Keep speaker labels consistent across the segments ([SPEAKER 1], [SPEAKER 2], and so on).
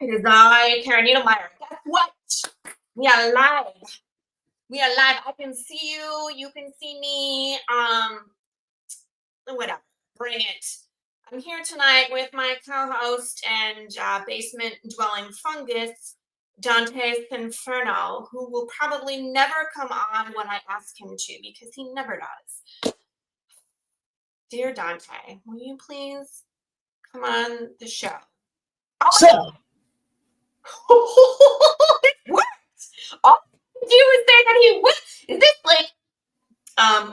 [SPEAKER 1] It is I, Karen Niedermeyer. Guess what? We are live. We are live. I can see you. You can see me. Whatever. Bring it. I'm here tonight with my co-host and basement-dwelling fungus, Dante Inferno, who will probably never come on when I ask him to, because he never does. Dear Dante, will you please come on the show?
[SPEAKER 2] So,
[SPEAKER 1] It worked. All he do is say that he would. Is this like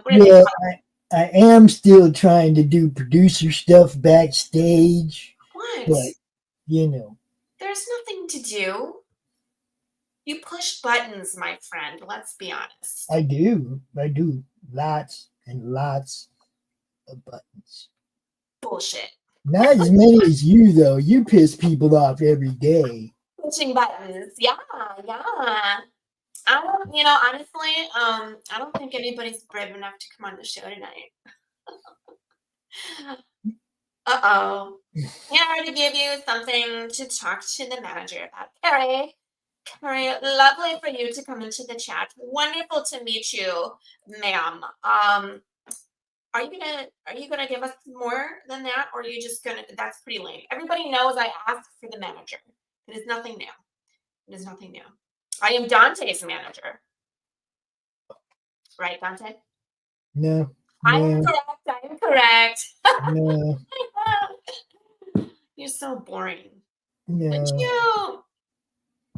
[SPEAKER 1] what is
[SPEAKER 2] yeah,
[SPEAKER 1] it?
[SPEAKER 2] I am still trying to do producer stuff backstage,
[SPEAKER 1] What?
[SPEAKER 2] but you know,
[SPEAKER 1] There's nothing to do. You push buttons, my friend. Let's be honest.
[SPEAKER 2] I do lots and lots of buttons.
[SPEAKER 1] Bullshit.
[SPEAKER 2] Not as many as you though. You piss people off every day.
[SPEAKER 1] Pushing buttons. Yeah. I don't, honestly, I don't think anybody's brave enough to come on the show tonight. Uh-oh. Here to give you something to talk to the manager about. Carrie, lovely for you to come into the chat. Wonderful to meet you, ma'am. Are you gonna give us more than that, or are you just gonna? That's pretty lame. Everybody knows I asked for the manager. It is nothing new. It is nothing new. I am Dante's manager. Right, Dante?
[SPEAKER 2] No.
[SPEAKER 1] I am correct.
[SPEAKER 2] No.
[SPEAKER 1] You're so boring.
[SPEAKER 2] No.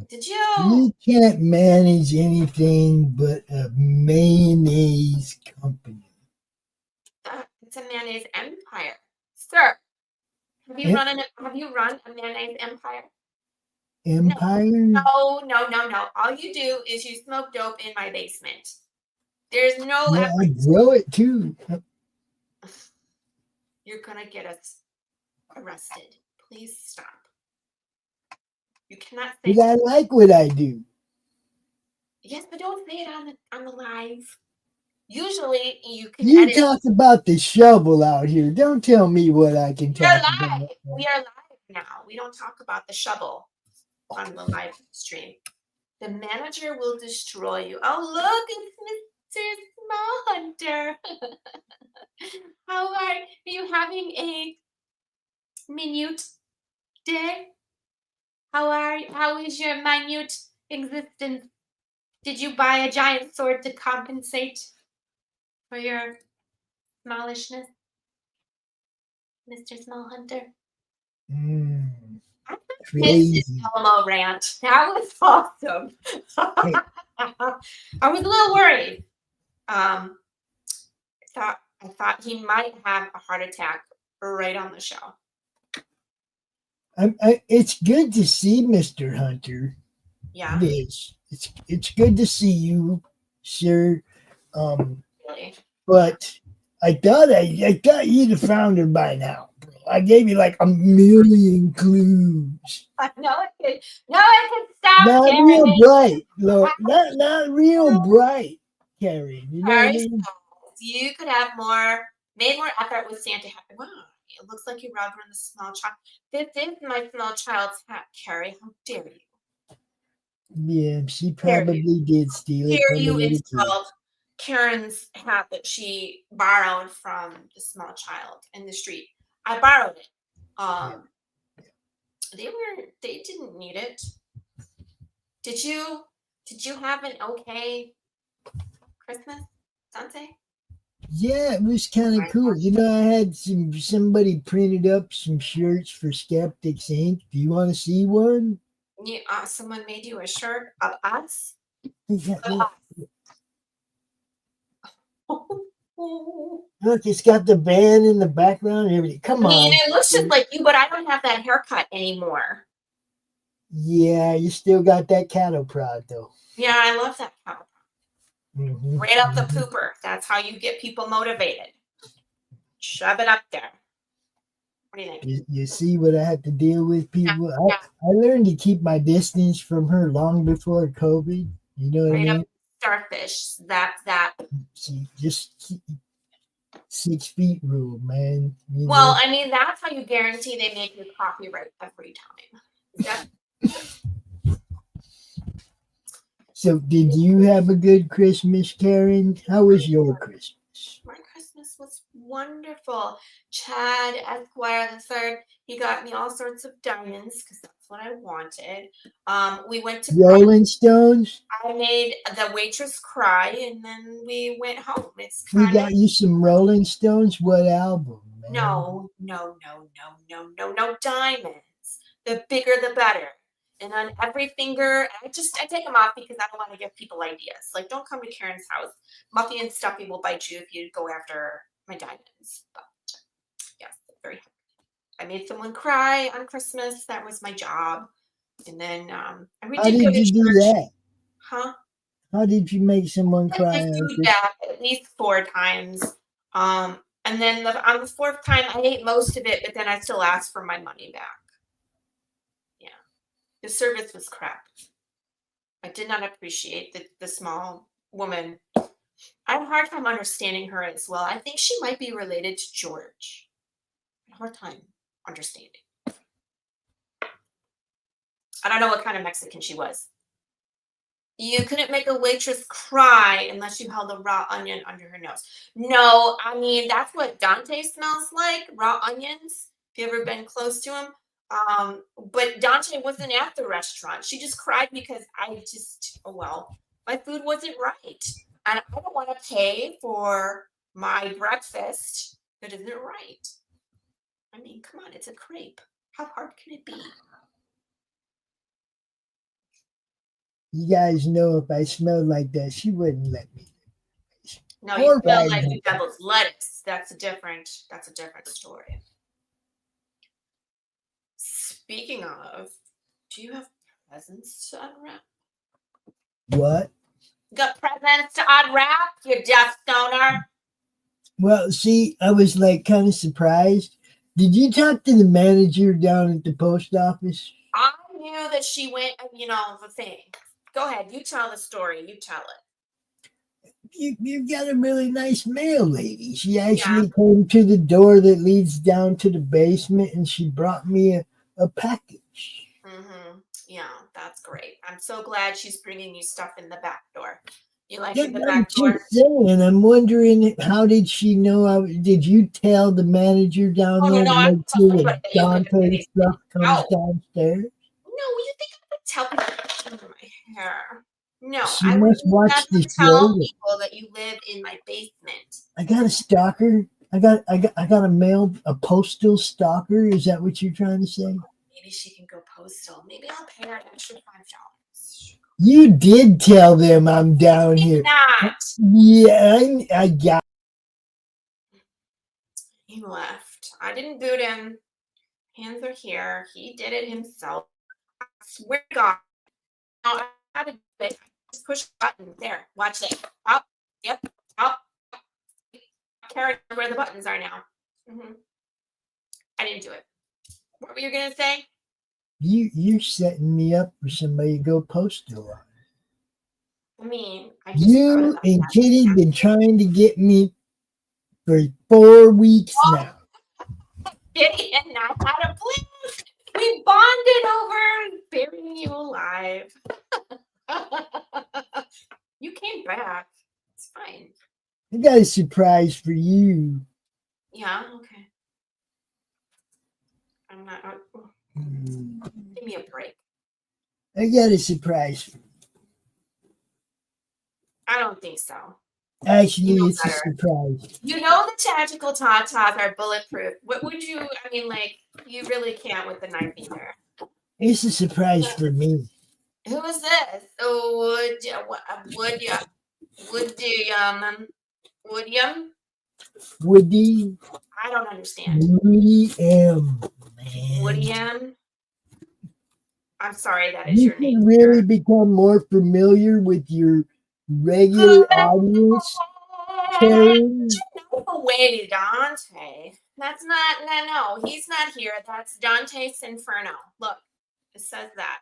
[SPEAKER 1] Did you?
[SPEAKER 2] You can't manage anything but a mayonnaise company.
[SPEAKER 1] It's a mayonnaise empire, sir. Have you run a mayonnaise empire?
[SPEAKER 2] Empire?
[SPEAKER 1] No. All you do is you smoke dope in my basement. There's no
[SPEAKER 2] effort. I grow it too.
[SPEAKER 1] You're gonna get us arrested. Please stop. You cannot say.
[SPEAKER 2] Because I like what I do.
[SPEAKER 1] Yes, but don't say it on the live. Usually you can.
[SPEAKER 2] You talk about the shovel out here. Don't tell me what I can talk about.
[SPEAKER 1] We are live now. We don't talk about the shovel on the live stream. The manager will destroy you. Oh, look, it's Mr. Small Hunter. How are you having a minute day? How is your minute existence? Did you buy a giant sword to compensate for your smallishness, Mr. Small Hunter?
[SPEAKER 2] Crazy.
[SPEAKER 1] Elmo rant. That was awesome. I was a little worried. I thought he might have a heart attack right on the show.
[SPEAKER 2] It's good to see Mr. Hunter.
[SPEAKER 1] Yeah.
[SPEAKER 2] It is. It's good to see you, sir.
[SPEAKER 1] Really?
[SPEAKER 2] But I thought you'd have found her by now, bro. I gave you like a million clues.
[SPEAKER 1] No, it could stop.
[SPEAKER 2] Not
[SPEAKER 1] Karen.
[SPEAKER 2] real bright, Lord. Not real bright, Karen. You know what I mean?
[SPEAKER 1] You could have made more effort with Santa hat. Wow, it looks like you robbed her in the small child. This is my small child's hat, Carrie. How dare you?
[SPEAKER 2] Yeah, she probably did steal it.
[SPEAKER 1] Here you installed Karen's hat that she borrowed from the small child in the street. I borrowed it. They didn't need it. Did you have an okay Christmas, Dante?
[SPEAKER 2] Yeah, it was kind of cool. You know, I had somebody printed up some shirts for Skeptics Inc. Do you want to see one?
[SPEAKER 1] Yeah, someone made you a shirt of us?
[SPEAKER 2] Look, it's got the band in the background and everything. Come on.
[SPEAKER 1] It looks just like you, but I don't have that haircut anymore.
[SPEAKER 2] Yeah, you still got that cattle prod, though.
[SPEAKER 1] Yeah, I love that cattle prod. Mm-hmm. Right up the pooper. That's how you get people motivated. Shove it up there. What do you think?
[SPEAKER 2] You see what I had to deal with, people? Yeah. I learned to keep my distance from her long before COVID. You know what I mean?
[SPEAKER 1] Starfish. That.
[SPEAKER 2] See, just keep 6 feet rule, man.
[SPEAKER 1] Well, I mean, that's how you guarantee they make your coffee right every time.
[SPEAKER 2] So, did you have a good Christmas, Karen? How was your Christmas?
[SPEAKER 1] My Christmas was wonderful. Chad Esquire the third, he got me all sorts of diamonds because that's what I wanted. We went to
[SPEAKER 2] Rolling Stones?
[SPEAKER 1] I made the waitress cry, and then we went home. It's
[SPEAKER 2] We
[SPEAKER 1] kind of
[SPEAKER 2] got you some Rolling Stones? What album, man?
[SPEAKER 1] no, no, no, no, no, no, no diamonds. The bigger, the better. And on every finger, I take them off because I don't want to give people ideas. Like, don't come to Karen's house. Muffy and Stuffy will bite you if you go after my diamonds. But yes, very happy. I made someone cry on Christmas. That was my job. And then we
[SPEAKER 2] How
[SPEAKER 1] did go
[SPEAKER 2] did
[SPEAKER 1] to
[SPEAKER 2] you do
[SPEAKER 1] church.
[SPEAKER 2] that?
[SPEAKER 1] Huh?
[SPEAKER 2] How did you make someone
[SPEAKER 1] I
[SPEAKER 2] cry?
[SPEAKER 1] did do that at least 4 times. And then on the 4th time, I ate most of it, but then I still asked for my money back. Yeah. The service was crap. I did not appreciate the small woman. I have a hard time understanding her as well. I think she might be related to George. I have a hard time understanding. I don't know what kind of Mexican she was. You couldn't make a waitress cry unless you held a raw onion under her nose. No, I mean, that's what Dante smells like, raw onions. If you ever been close to him. But Dante wasn't at the restaurant. She just cried because my food wasn't right. And I don't want to pay for my breakfast that isn't right. I mean, come on, it's a crepe. How hard can it be?
[SPEAKER 2] You guys know if I smelled like that, she wouldn't let me.
[SPEAKER 1] No, you
[SPEAKER 2] All
[SPEAKER 1] smell
[SPEAKER 2] right,
[SPEAKER 1] like
[SPEAKER 2] then.
[SPEAKER 1] the devil's lettuce. That's a different story. Speaking of, do you have presents to unwrap?
[SPEAKER 2] What?
[SPEAKER 1] You got presents to unwrap, you deaf stoner?
[SPEAKER 2] Well, see, I was like kind of surprised. Did you talk to the manager down at the post office?
[SPEAKER 1] I knew that she went, the thing. Go ahead, you tell the story. You tell it.
[SPEAKER 2] You got a really nice mail lady. She actually came to the door that leads down to the basement and she brought me a package.
[SPEAKER 1] Mm-hmm. Yeah, that's great. I'm so glad she's bringing you stuff in the back door. You like
[SPEAKER 2] Yeah,
[SPEAKER 1] in the
[SPEAKER 2] I'm
[SPEAKER 1] back door?
[SPEAKER 2] just saying. I'm wondering, how did she know? Did you tell the manager down
[SPEAKER 1] Oh, no,
[SPEAKER 2] there
[SPEAKER 1] no,
[SPEAKER 2] to
[SPEAKER 1] I
[SPEAKER 2] make
[SPEAKER 1] tell
[SPEAKER 2] sure
[SPEAKER 1] everybody
[SPEAKER 2] that
[SPEAKER 1] that you live in the
[SPEAKER 2] Dante's
[SPEAKER 1] basement.
[SPEAKER 2] stuff comes downstairs?
[SPEAKER 1] No, you think I would tell people my hair? No,
[SPEAKER 2] She
[SPEAKER 1] I would
[SPEAKER 2] must watch
[SPEAKER 1] never
[SPEAKER 2] the
[SPEAKER 1] tell
[SPEAKER 2] show.
[SPEAKER 1] people that you live in my basement.
[SPEAKER 2] I got a stalker. I got a postal stalker. Is that what you're trying to say?
[SPEAKER 1] Maybe she can go postal. Maybe I'll pay her an extra $5.
[SPEAKER 2] You did tell them I'm down here.
[SPEAKER 1] Not.
[SPEAKER 2] Yeah, I got.
[SPEAKER 1] He left. I didn't boot him. Hands are here. He did it himself. I swear to God. No, I had to do it. Just push the button. There. Watch it. Up. Yep. Up. Carry where the buttons are now. I didn't do it. What were you gonna say?
[SPEAKER 2] You're setting me up for somebody to go postal on.
[SPEAKER 1] I mean, I just
[SPEAKER 2] You and Kitty been trying to get me for 4 weeks now.
[SPEAKER 1] Kitty and I had a plan. We bonded over burying you alive. You came back. It's fine.
[SPEAKER 2] I got a surprise for you.
[SPEAKER 1] Yeah, okay. I'm not. Give me a break.
[SPEAKER 2] I got a surprise for you.
[SPEAKER 1] I don't think so.
[SPEAKER 2] Actually,
[SPEAKER 1] You know
[SPEAKER 2] it's
[SPEAKER 1] better.
[SPEAKER 2] a surprise.
[SPEAKER 1] You know the tactical tatas are bulletproof. What would you? I mean, like, you really can't with the knife either.
[SPEAKER 2] It's a surprise for me.
[SPEAKER 1] Who is this? Oh, would you?
[SPEAKER 2] Woody.
[SPEAKER 1] I don't understand.
[SPEAKER 2] Woody M. Man.
[SPEAKER 1] Woody M. I'm sorry, that is
[SPEAKER 2] You
[SPEAKER 1] your name.
[SPEAKER 2] can really become more familiar with your regular audience. Karen.
[SPEAKER 1] No way, Dante. That's not. No, he's not here. That's Dante's Inferno. Look, it says that.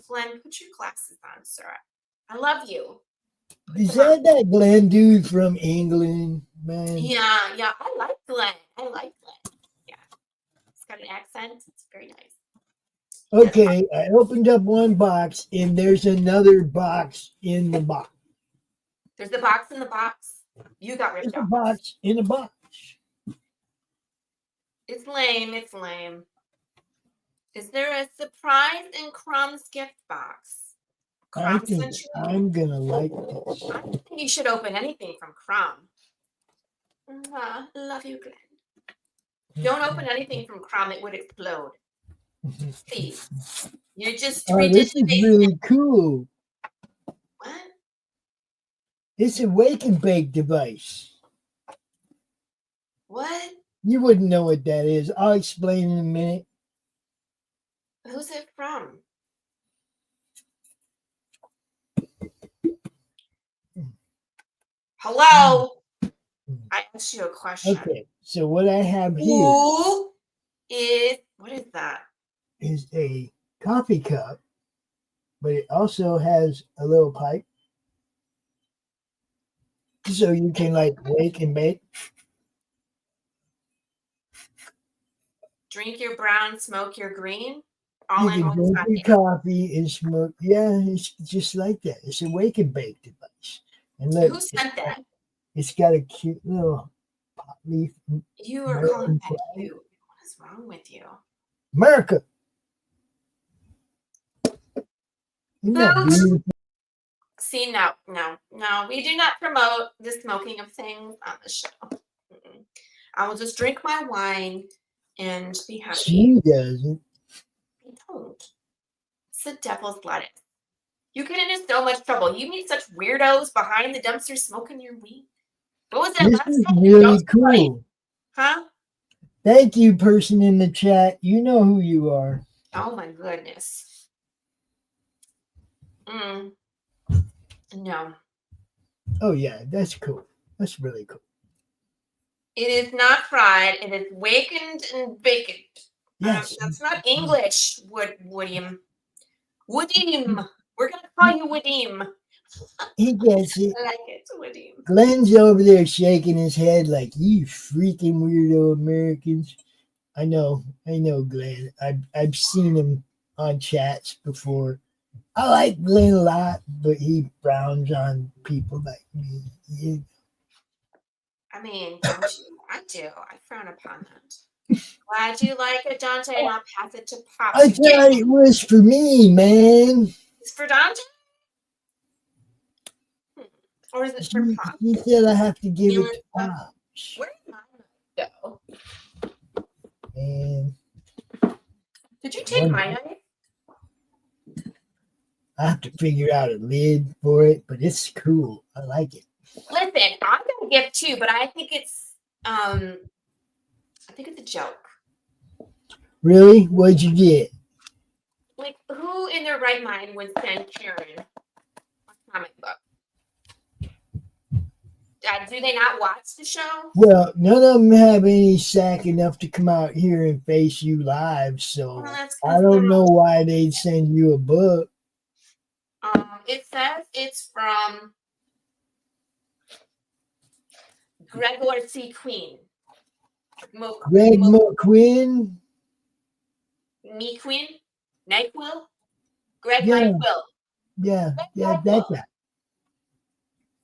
[SPEAKER 1] Glenn, put your glasses on, sir. I love you.
[SPEAKER 2] Is that Glenn dude from England, man?
[SPEAKER 1] Yeah. I like Glenn. Yeah. He's got an accent. It's very nice.
[SPEAKER 2] Okay, I opened up one box and there's another box in the box.
[SPEAKER 1] There's the box in the box. You got
[SPEAKER 2] There's
[SPEAKER 1] ripped
[SPEAKER 2] a
[SPEAKER 1] off.
[SPEAKER 2] box in a box.
[SPEAKER 1] It's lame. It's lame. Is there a surprise in Crumb's gift box?
[SPEAKER 2] I
[SPEAKER 1] Crumb
[SPEAKER 2] think
[SPEAKER 1] sent you?
[SPEAKER 2] I'm gonna like this.
[SPEAKER 1] I don't think you should open anything from Crumb. Love you, Glenn. Don't open anything from Crumb. It would explode. See, you just
[SPEAKER 2] Oh,
[SPEAKER 1] redid
[SPEAKER 2] this
[SPEAKER 1] the
[SPEAKER 2] is
[SPEAKER 1] basement.
[SPEAKER 2] really cool.
[SPEAKER 1] What?
[SPEAKER 2] It's a wake and bake device.
[SPEAKER 1] What?
[SPEAKER 2] You wouldn't know what that is. I'll explain in a minute.
[SPEAKER 1] Who's it from? Hello? I asked you a question.
[SPEAKER 2] Okay, so what I have here
[SPEAKER 1] Who is, what is that?
[SPEAKER 2] is a coffee cup, but it also has a little pipe. So you can like wake and bake.
[SPEAKER 1] Drink your brown, smoke your green?
[SPEAKER 2] You
[SPEAKER 1] All in
[SPEAKER 2] can
[SPEAKER 1] one
[SPEAKER 2] drink
[SPEAKER 1] Sunday.
[SPEAKER 2] your coffee and smoke. Yeah, it's just like that. It's a wake and bake device. And look,
[SPEAKER 1] Who sent that?
[SPEAKER 2] it's got a cute little pot leaf.
[SPEAKER 1] You are calling that cute. What is wrong with you?
[SPEAKER 2] America. Isn't that beautiful?
[SPEAKER 1] See, no, we do not promote the smoking of things on the show. I will just drink my wine and be happy.
[SPEAKER 2] She doesn't.
[SPEAKER 1] I don't. It's the devil's lettuce. You get into so much trouble. You meet such weirdos behind the dumpster smoking your weed. What was that
[SPEAKER 2] This
[SPEAKER 1] last
[SPEAKER 2] is
[SPEAKER 1] time?
[SPEAKER 2] really cool.
[SPEAKER 1] Huh?
[SPEAKER 2] Thank you, person in the chat. You know who you are.
[SPEAKER 1] Oh my goodness. No.
[SPEAKER 2] Oh yeah, that's cool. That's really cool.
[SPEAKER 1] It is not fried. It is wakened and baconed.
[SPEAKER 2] Yes.
[SPEAKER 1] That's not English, Woodium. Woodium. We're going to call you Woodium.
[SPEAKER 2] He gets it.
[SPEAKER 1] I like it, Woodium.
[SPEAKER 2] Glenn's over there shaking his head like, you freaking weirdo Americans. I know, Glenn. I've seen him on chats before. I like Glenn a lot, but he frowns on people like me. Yeah.
[SPEAKER 1] I mean, don't you? I do. I frown upon that. Glad you like it, Dante, and I'll pass it to Pop.
[SPEAKER 2] I thought it was for me, man.
[SPEAKER 1] It's for Dante? Or is it for Pop?
[SPEAKER 2] He said I have to give it to Pop.
[SPEAKER 1] Where did my knife go?
[SPEAKER 2] And
[SPEAKER 1] did you take my knife?
[SPEAKER 2] I have to figure out a lid for it, but it's cool. I like it.
[SPEAKER 1] Listen, I'm gonna give two, but I think it's a joke.
[SPEAKER 2] Really? What'd you get?
[SPEAKER 1] Like, who in their right mind would send Karen a comic book? Do they not watch the show?
[SPEAKER 2] Well, none of them have any sack enough to come out here and face you live, so I don't know why they'd send you a book.
[SPEAKER 1] It says it's from Gregor C. Queen.
[SPEAKER 2] Greg McQueen?
[SPEAKER 1] Me Queen? NyQuil? Greg
[SPEAKER 2] Yeah.
[SPEAKER 1] NyQuil.
[SPEAKER 2] Yeah, that guy.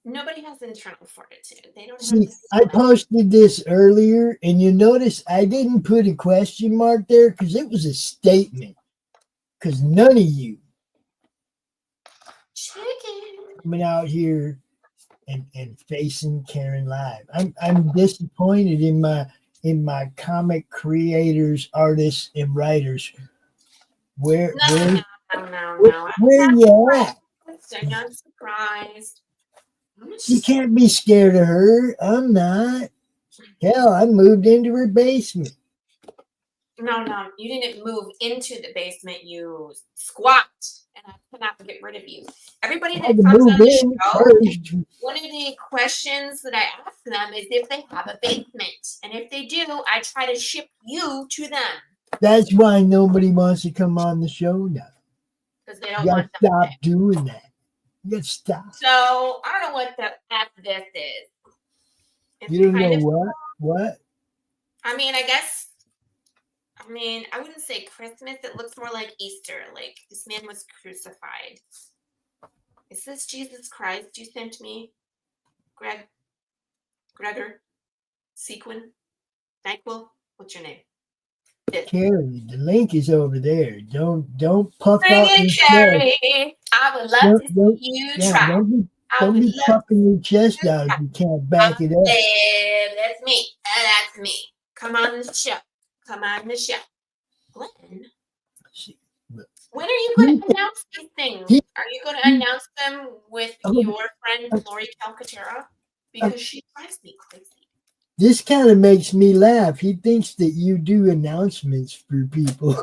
[SPEAKER 1] Nobody has internal fortitude. They don't
[SPEAKER 2] See, I posted this earlier, and you notice I didn't put a question mark there because it was a statement. Because none of you coming out here and facing Karen live. I'm disappointed in my comic creators, artists, and writers. Where you at?
[SPEAKER 1] I'm surprised.
[SPEAKER 2] You can't be scared of her. I'm not. Hell, I moved into her basement.
[SPEAKER 1] No, you didn't move into the basement. You squat, and I cannot get rid of you. Everybody that comes on the show, one of the questions that I ask them is if they have a basement, and if they do, I try to ship you to them.
[SPEAKER 2] That's why nobody wants to come on the show now.
[SPEAKER 1] Because they don't
[SPEAKER 2] want to stop doing that. You got to stop.
[SPEAKER 1] So I don't know what the F this is.
[SPEAKER 2] You don't know what? What?
[SPEAKER 1] I mean, I guess I mean, I wouldn't say Christmas. It looks more like Easter. Like this man was crucified. Is this Jesus Christ you sent me? Gregor? Sequin? Nyquil? What's your name?
[SPEAKER 2] Carrie, the link is over there. Don't puff
[SPEAKER 1] Bring
[SPEAKER 2] out
[SPEAKER 1] it,
[SPEAKER 2] your chest.
[SPEAKER 1] Carrie. I would love to
[SPEAKER 2] Don't
[SPEAKER 1] see you
[SPEAKER 2] yeah,
[SPEAKER 1] try. I
[SPEAKER 2] don't
[SPEAKER 1] would
[SPEAKER 2] be
[SPEAKER 1] love
[SPEAKER 2] puffing your chest
[SPEAKER 1] to
[SPEAKER 2] out if
[SPEAKER 1] try.
[SPEAKER 2] you can't back it up.
[SPEAKER 1] That's me. That's me. Come on the show. Come on the show. Glenn,
[SPEAKER 2] See,
[SPEAKER 1] when are you going to announce these things?
[SPEAKER 2] he-
[SPEAKER 1] Are you going to
[SPEAKER 2] he-
[SPEAKER 1] announce them with
[SPEAKER 2] oh,
[SPEAKER 1] your friend
[SPEAKER 2] oh,
[SPEAKER 1] Lori Calcaterra?
[SPEAKER 2] oh,
[SPEAKER 1] Because she drives me crazy.
[SPEAKER 2] this kind of makes me laugh. He thinks that you do announcements for people.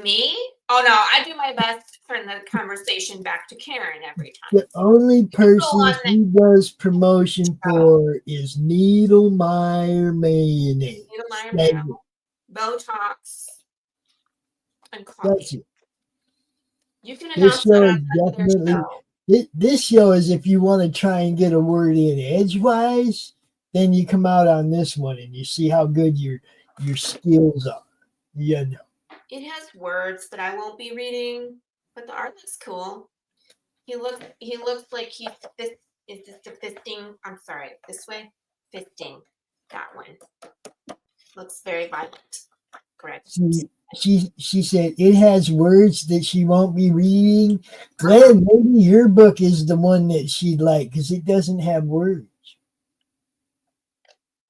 [SPEAKER 1] Me? Oh no, I do my best to turn the conversation back to Karen every time.
[SPEAKER 2] The only
[SPEAKER 1] You can go
[SPEAKER 2] person
[SPEAKER 1] on the
[SPEAKER 2] he does promotion for is Needlemeyer Mayonnaise.
[SPEAKER 1] Needlemeyer
[SPEAKER 2] That's
[SPEAKER 1] Mayo,
[SPEAKER 2] it.
[SPEAKER 1] Botox, and
[SPEAKER 2] That's
[SPEAKER 1] coffee.
[SPEAKER 2] it.
[SPEAKER 1] You can
[SPEAKER 2] This
[SPEAKER 1] announce that
[SPEAKER 2] show
[SPEAKER 1] on
[SPEAKER 2] is
[SPEAKER 1] another
[SPEAKER 2] definitely
[SPEAKER 1] show.
[SPEAKER 2] this show is if you want to try and get a word in edgewise, then you come out on this one and you see how good your skills are. You know.
[SPEAKER 1] It has words that I won't be reading, but the art looks cool. He looks like he's fist. Is this the fisting? I'm sorry, this way, fisting. That one looks very violent. Correct.
[SPEAKER 2] She said it has words that she won't be reading. Glenn, maybe your book is the one that she'd like because it doesn't have words.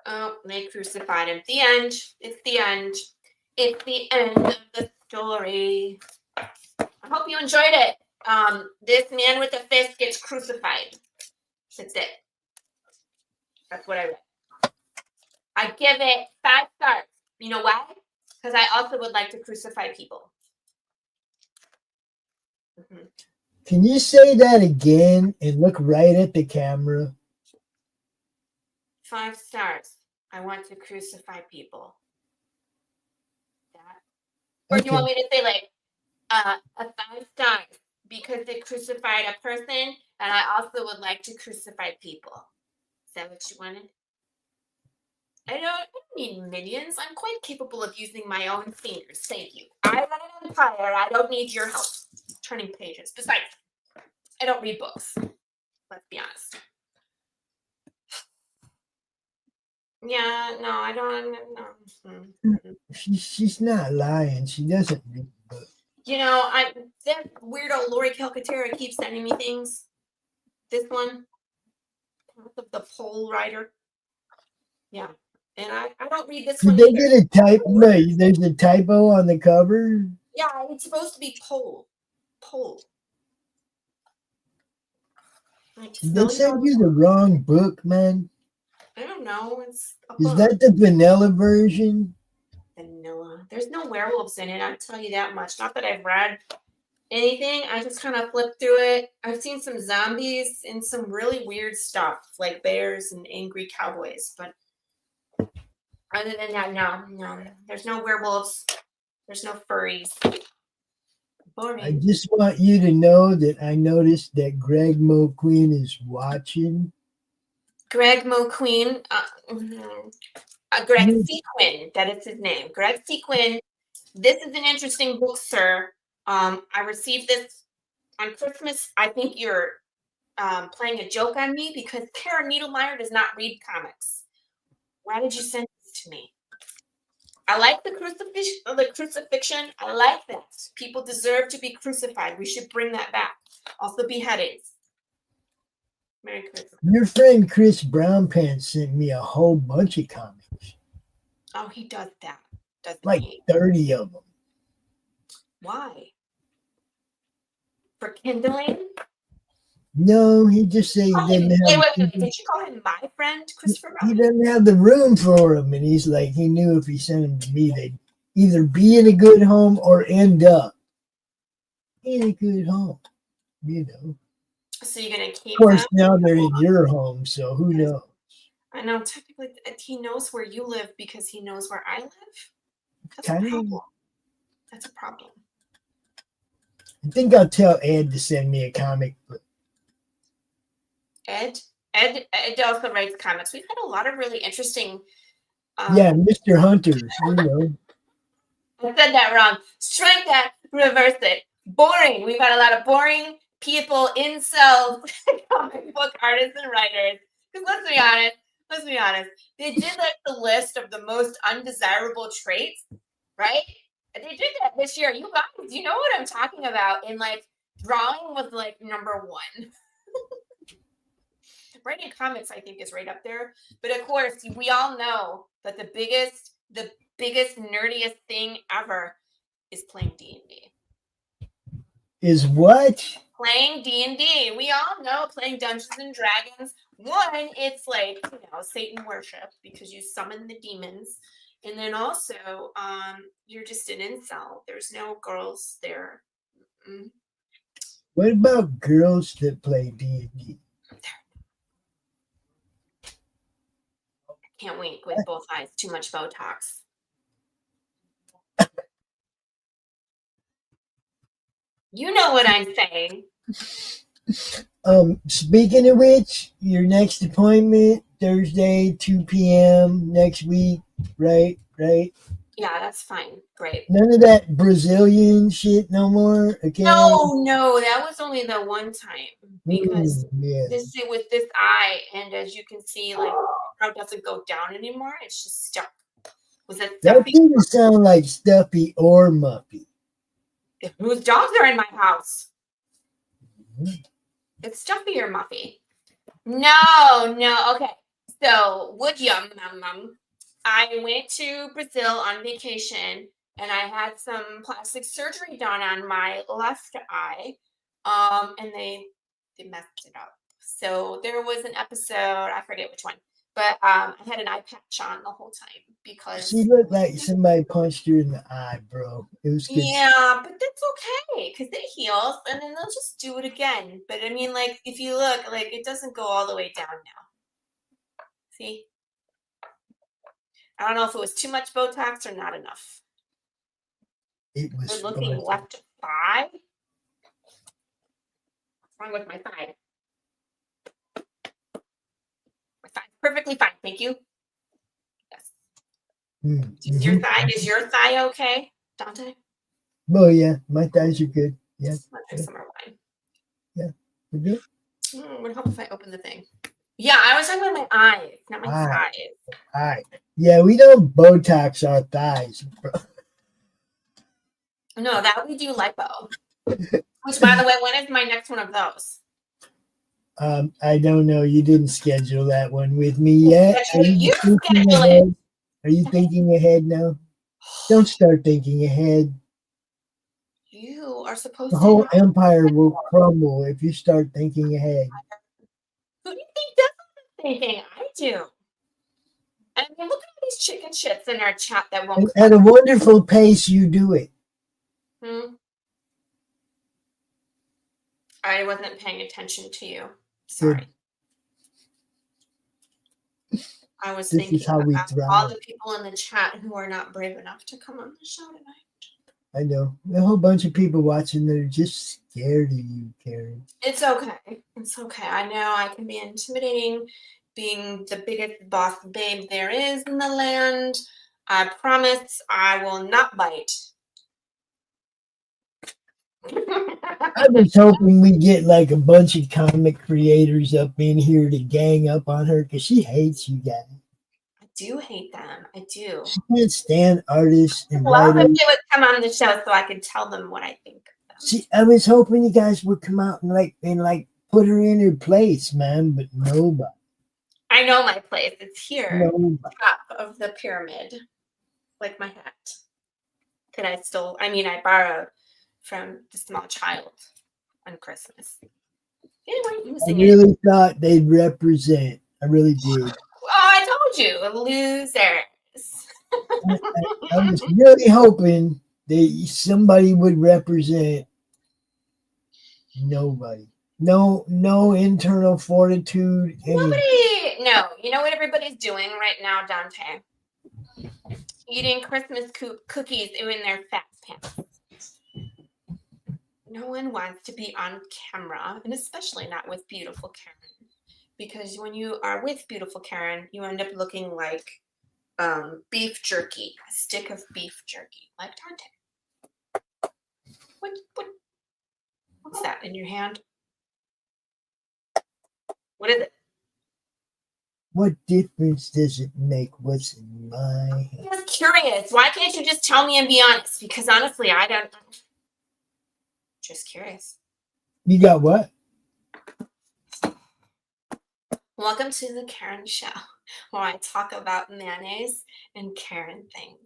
[SPEAKER 1] Oh, they crucified him. The end. It's the end. It's the end of the story. I hope you enjoyed it. This man with the fist gets crucified. That's it. That's what I read. I give it 5 stars. You know why? Because I also would like to crucify people. Mm-hmm.
[SPEAKER 2] Can you say that again and look right at the camera?
[SPEAKER 1] 5 stars. I want to crucify people. That. Or do you want me to say like a 5 stars because they crucified a person, and I also would like to crucify people. Is that what you wanted? I don't need minions. I'm quite capable of using my own fingers. Thank you. I run an empire. I don't need your help turning pages. Besides, I don't read books. Let's be honest. Yeah, no, I don't. No.
[SPEAKER 2] She's not lying. She doesn't read books.
[SPEAKER 1] You know, that weirdo Lori Calcaterra keeps sending me things. This one, the pole rider. Yeah, and I don't read this
[SPEAKER 2] Did
[SPEAKER 1] one
[SPEAKER 2] they
[SPEAKER 1] either.
[SPEAKER 2] get a typo? Wait, there's a typo on the cover?
[SPEAKER 1] Yeah, it's supposed to be pole. Like,
[SPEAKER 2] Did they send you the wrong book, man?
[SPEAKER 1] I don't know. It's a
[SPEAKER 2] Is
[SPEAKER 1] book.
[SPEAKER 2] that the vanilla version?
[SPEAKER 1] Vanilla. There's no werewolves in it. I'll tell you that much. Not that I've read anything. I just kind of flipped through it. I've seen some zombies and some really weird stuff, like bears and angry cowboys. But other than that, no. There's no werewolves. There's no furries. Boring.
[SPEAKER 2] I just want you to know that I noticed that Greg McQueen is watching.
[SPEAKER 1] Greg McQueen. Greg Sequin. That is his name. Greg Sequin. This is an interesting book, sir. I received this on Christmas. I think you're playing a joke on me because Karen Needlemeyer does not read comics. Why did you send this to me? I like the crucifixion. I like that. People deserve to be crucified. We should bring that back. Also beheadings. Merry Christmas.
[SPEAKER 2] Your friend Chris Brownpants sent me a whole bunch of comics.
[SPEAKER 1] Oh, he does that. Doesn't
[SPEAKER 2] like
[SPEAKER 1] he?
[SPEAKER 2] 30 of them.
[SPEAKER 1] Why? For kindling?
[SPEAKER 2] No, he just said he didn't have.
[SPEAKER 1] Wait. Did you call him my friend, Christopher?
[SPEAKER 2] He doesn't have the room for them, and he's like, he knew if he sent them to me, they'd either be in a good home or end up in a good home. You know.
[SPEAKER 1] So you're gonna keep.
[SPEAKER 2] Of course,
[SPEAKER 1] them?
[SPEAKER 2] now they're in your home, so who knows?
[SPEAKER 1] I know. Technically, he knows where you live because he knows where I live. That's
[SPEAKER 2] Kind
[SPEAKER 1] a
[SPEAKER 2] of.
[SPEAKER 1] problem. That's a problem.
[SPEAKER 2] I think I'll tell Ed to send me a comic book.
[SPEAKER 1] Ed also writes comics. We've had a lot of really interesting.
[SPEAKER 2] Yeah, Mr. Hunter, you know.
[SPEAKER 1] I said that wrong. Strike that, reverse it. Boring. We've got a lot of boring people, incels, comic book artists and writers. Because let's be honest, they did like the list of the most undesirable traits, right? And they did that this year. You guys, you know what I'm talking about. And like drawing was like number one. Writing comics, I think, is right up there. But of course, we all know that the biggest, nerdiest thing ever is playing D&D.
[SPEAKER 2] Is what?
[SPEAKER 1] Playing D&D. We all know playing Dungeons and Dragons. One, it's like, Satan worship because you summon the demons. And then also, you're just an incel. There's no girls there. Mm-mm.
[SPEAKER 2] What about girls that play D&D?
[SPEAKER 1] Can't wink with both eyes. Too much Botox. You know what I'm saying.
[SPEAKER 2] Speaking of which, your next appointment, Thursday, 2 p.m. next week, right?
[SPEAKER 1] Yeah, that's fine. Great.
[SPEAKER 2] None of that Brazilian shit no more, okay?
[SPEAKER 1] No, that was only the one time because
[SPEAKER 2] yeah.
[SPEAKER 1] this is with this eye, and as you can see, like it doesn't go down anymore. It's just stuck. Was it
[SPEAKER 2] That
[SPEAKER 1] Stuffy?
[SPEAKER 2] didn't sound like Stuffy or Muffy.
[SPEAKER 1] Whose dogs are in my house?
[SPEAKER 2] Mm-hmm.
[SPEAKER 1] It's Stuffy or Muffy? No. Okay. So, would you, I went to Brazil on vacation, and I had some plastic surgery done on my left eye, and they messed it up. So there was an episode, I forget which one, but I had an eye patch on the whole time because
[SPEAKER 2] She looked like somebody punched her in the eye, bro. It was good.
[SPEAKER 1] yeah, but that's okay because it heals, and then they'll just do it again. But I mean, like if you look, like it doesn't go all the way down now. See? I don't know if it was too much Botox or not enough.
[SPEAKER 2] It was
[SPEAKER 1] Good looking left thigh. What's wrong with my thigh? My thigh's perfectly fine, thank you. Yes.
[SPEAKER 2] Mm-hmm.
[SPEAKER 1] Is your thigh okay, Dante?
[SPEAKER 2] Oh yeah, my thighs are good. Yeah.
[SPEAKER 1] Let's drink some more wine.
[SPEAKER 2] Yeah, we're good.
[SPEAKER 1] Would help if I open the thing. Yeah, I was talking about my eyes, not my thighs.
[SPEAKER 2] All right. Yeah, we don't Botox our thighs, bro.
[SPEAKER 1] No, that we do lipo. Which, by the way, when is my next one of those?
[SPEAKER 2] I don't know. You didn't schedule that one with me yet.
[SPEAKER 1] You schedule it.
[SPEAKER 2] Are you thinking ahead now? Don't start thinking ahead.
[SPEAKER 1] You are supposed
[SPEAKER 2] The
[SPEAKER 1] to.
[SPEAKER 2] The whole empire will crumble if you start thinking ahead.
[SPEAKER 1] Who do you think does all the thinking? I do. I mean, look at all these chicken shits in our chat that won't.
[SPEAKER 2] At a wonderful pace, you do it.
[SPEAKER 1] I wasn't paying attention to you. Sorry. I was thinking about all the people in the chat who are not brave enough to come on the show tonight.
[SPEAKER 2] I know. A whole bunch of people watching that are just scared of you, Karen.
[SPEAKER 1] It's okay. It's okay. I know I can be intimidating, being the biggest boss babe there is in the land. I promise I will not bite.
[SPEAKER 2] I was hoping we get like a bunch of comic creators up in here to gang up on her because she hates you guys.
[SPEAKER 1] I do hate them. I do.
[SPEAKER 2] She can't stand artists and
[SPEAKER 1] writers.
[SPEAKER 2] writers.
[SPEAKER 1] If they would come on the show so I could tell them what I think of them.
[SPEAKER 2] I was hoping you guys would come out and put her in her place, man, but nobody.
[SPEAKER 1] I know my place. It's here,
[SPEAKER 2] Nobody.
[SPEAKER 1] top of the pyramid, like my hat. I borrowed from the small child on Christmas. Anyway,
[SPEAKER 2] I really thought they'd represent. I really did.
[SPEAKER 1] Oh, I told you, losers.
[SPEAKER 2] I was really hoping that somebody would represent. Nobody. No internal fortitude.
[SPEAKER 1] Nobody. No. You know what everybody's doing right now, Dante? Eating Christmas cookies in their fat pants. No one wants to be on camera, and especially not with beautiful Karen. Because when you are with beautiful Karen, you end up looking like beef jerky, a stick of beef jerky, like Dante. What's that in your hand? What is it?
[SPEAKER 2] What difference does it make what's in my hand?
[SPEAKER 1] I'm just curious. Why can't you just tell me and be honest? Because honestly, I don't. Just curious.
[SPEAKER 2] You got what?
[SPEAKER 1] Welcome to the Karen Show, where I talk about mayonnaise and Karen things.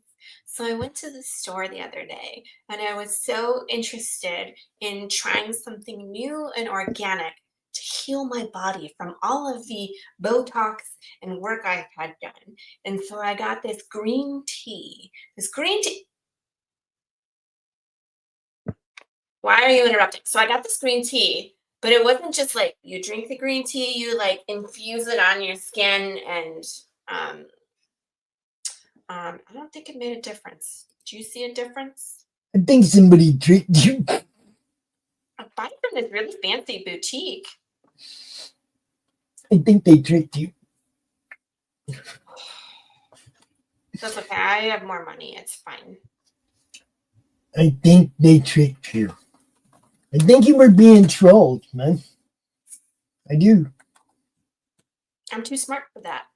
[SPEAKER 1] So I went to the store the other day, and I was so interested in trying something new and organic to heal my body from all of the Botox and work I had done. And so I got this green tea. This green tea. Why are you interrupting? So I got this green tea, but it wasn't just like you drink the green tea, you like infuse it on your skin, and I don't think it made a difference. Do you see a difference?
[SPEAKER 2] I think somebody tricked you.
[SPEAKER 1] I bought it from this really fancy boutique.
[SPEAKER 2] I think they tricked you.
[SPEAKER 1] That's okay. I have more money. It's fine.
[SPEAKER 2] I think they tricked you. I think you were being trolled, man. I do.
[SPEAKER 1] I'm too smart for that.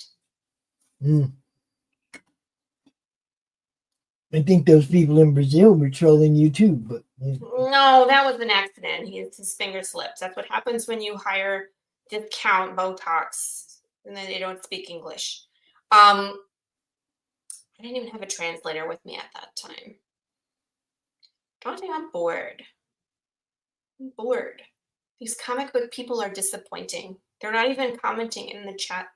[SPEAKER 2] I think those people in Brazil were trolling you too, but
[SPEAKER 1] No, that was an accident. His finger slips. That's what happens when you hire discount Botox and then they don't speak English. I didn't even have a translator with me at that time. Dante, I'm bored. I'm bored. These comic book people are disappointing. They're not even commenting in the chat.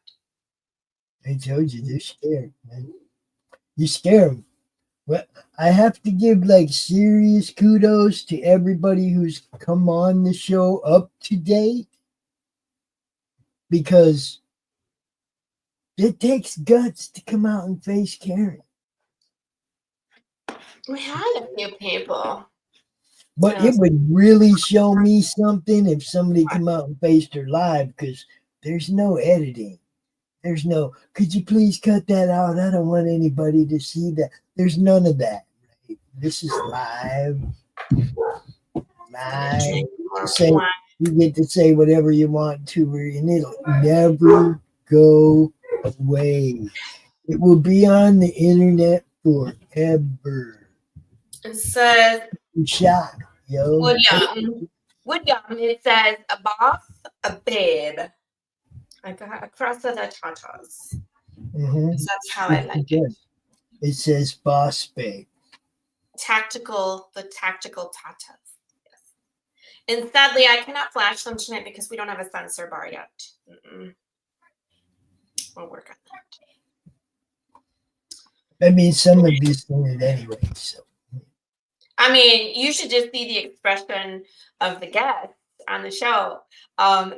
[SPEAKER 2] I told you they're scared, man. You scare them. Well, I have to give like serious kudos to everybody who's come on the show up to date, because it takes guts to come out and face Karen.
[SPEAKER 1] We had a few people.
[SPEAKER 2] But it would really show me something if somebody come out and faced her live, because there's no editing. There's no, could you please cut that out? I don't want anybody to see that. There's none of that. Right? This is live. Live. You get to say whatever you want to her, and it'll never go away. It will be on the internet forever.
[SPEAKER 1] It says,
[SPEAKER 2] shot, yo.
[SPEAKER 1] Wood yum. It says, a boss, a babe. I got across the tatas. That's how I like it.
[SPEAKER 2] It says boss babe.
[SPEAKER 1] The tactical tatas. Yes. And sadly, I cannot flash them tonight because we don't have a censor bar yet. We'll work on that.
[SPEAKER 2] I mean, some of you seen it anyway, so.
[SPEAKER 1] I mean, you should just see the expression of the guests on the show.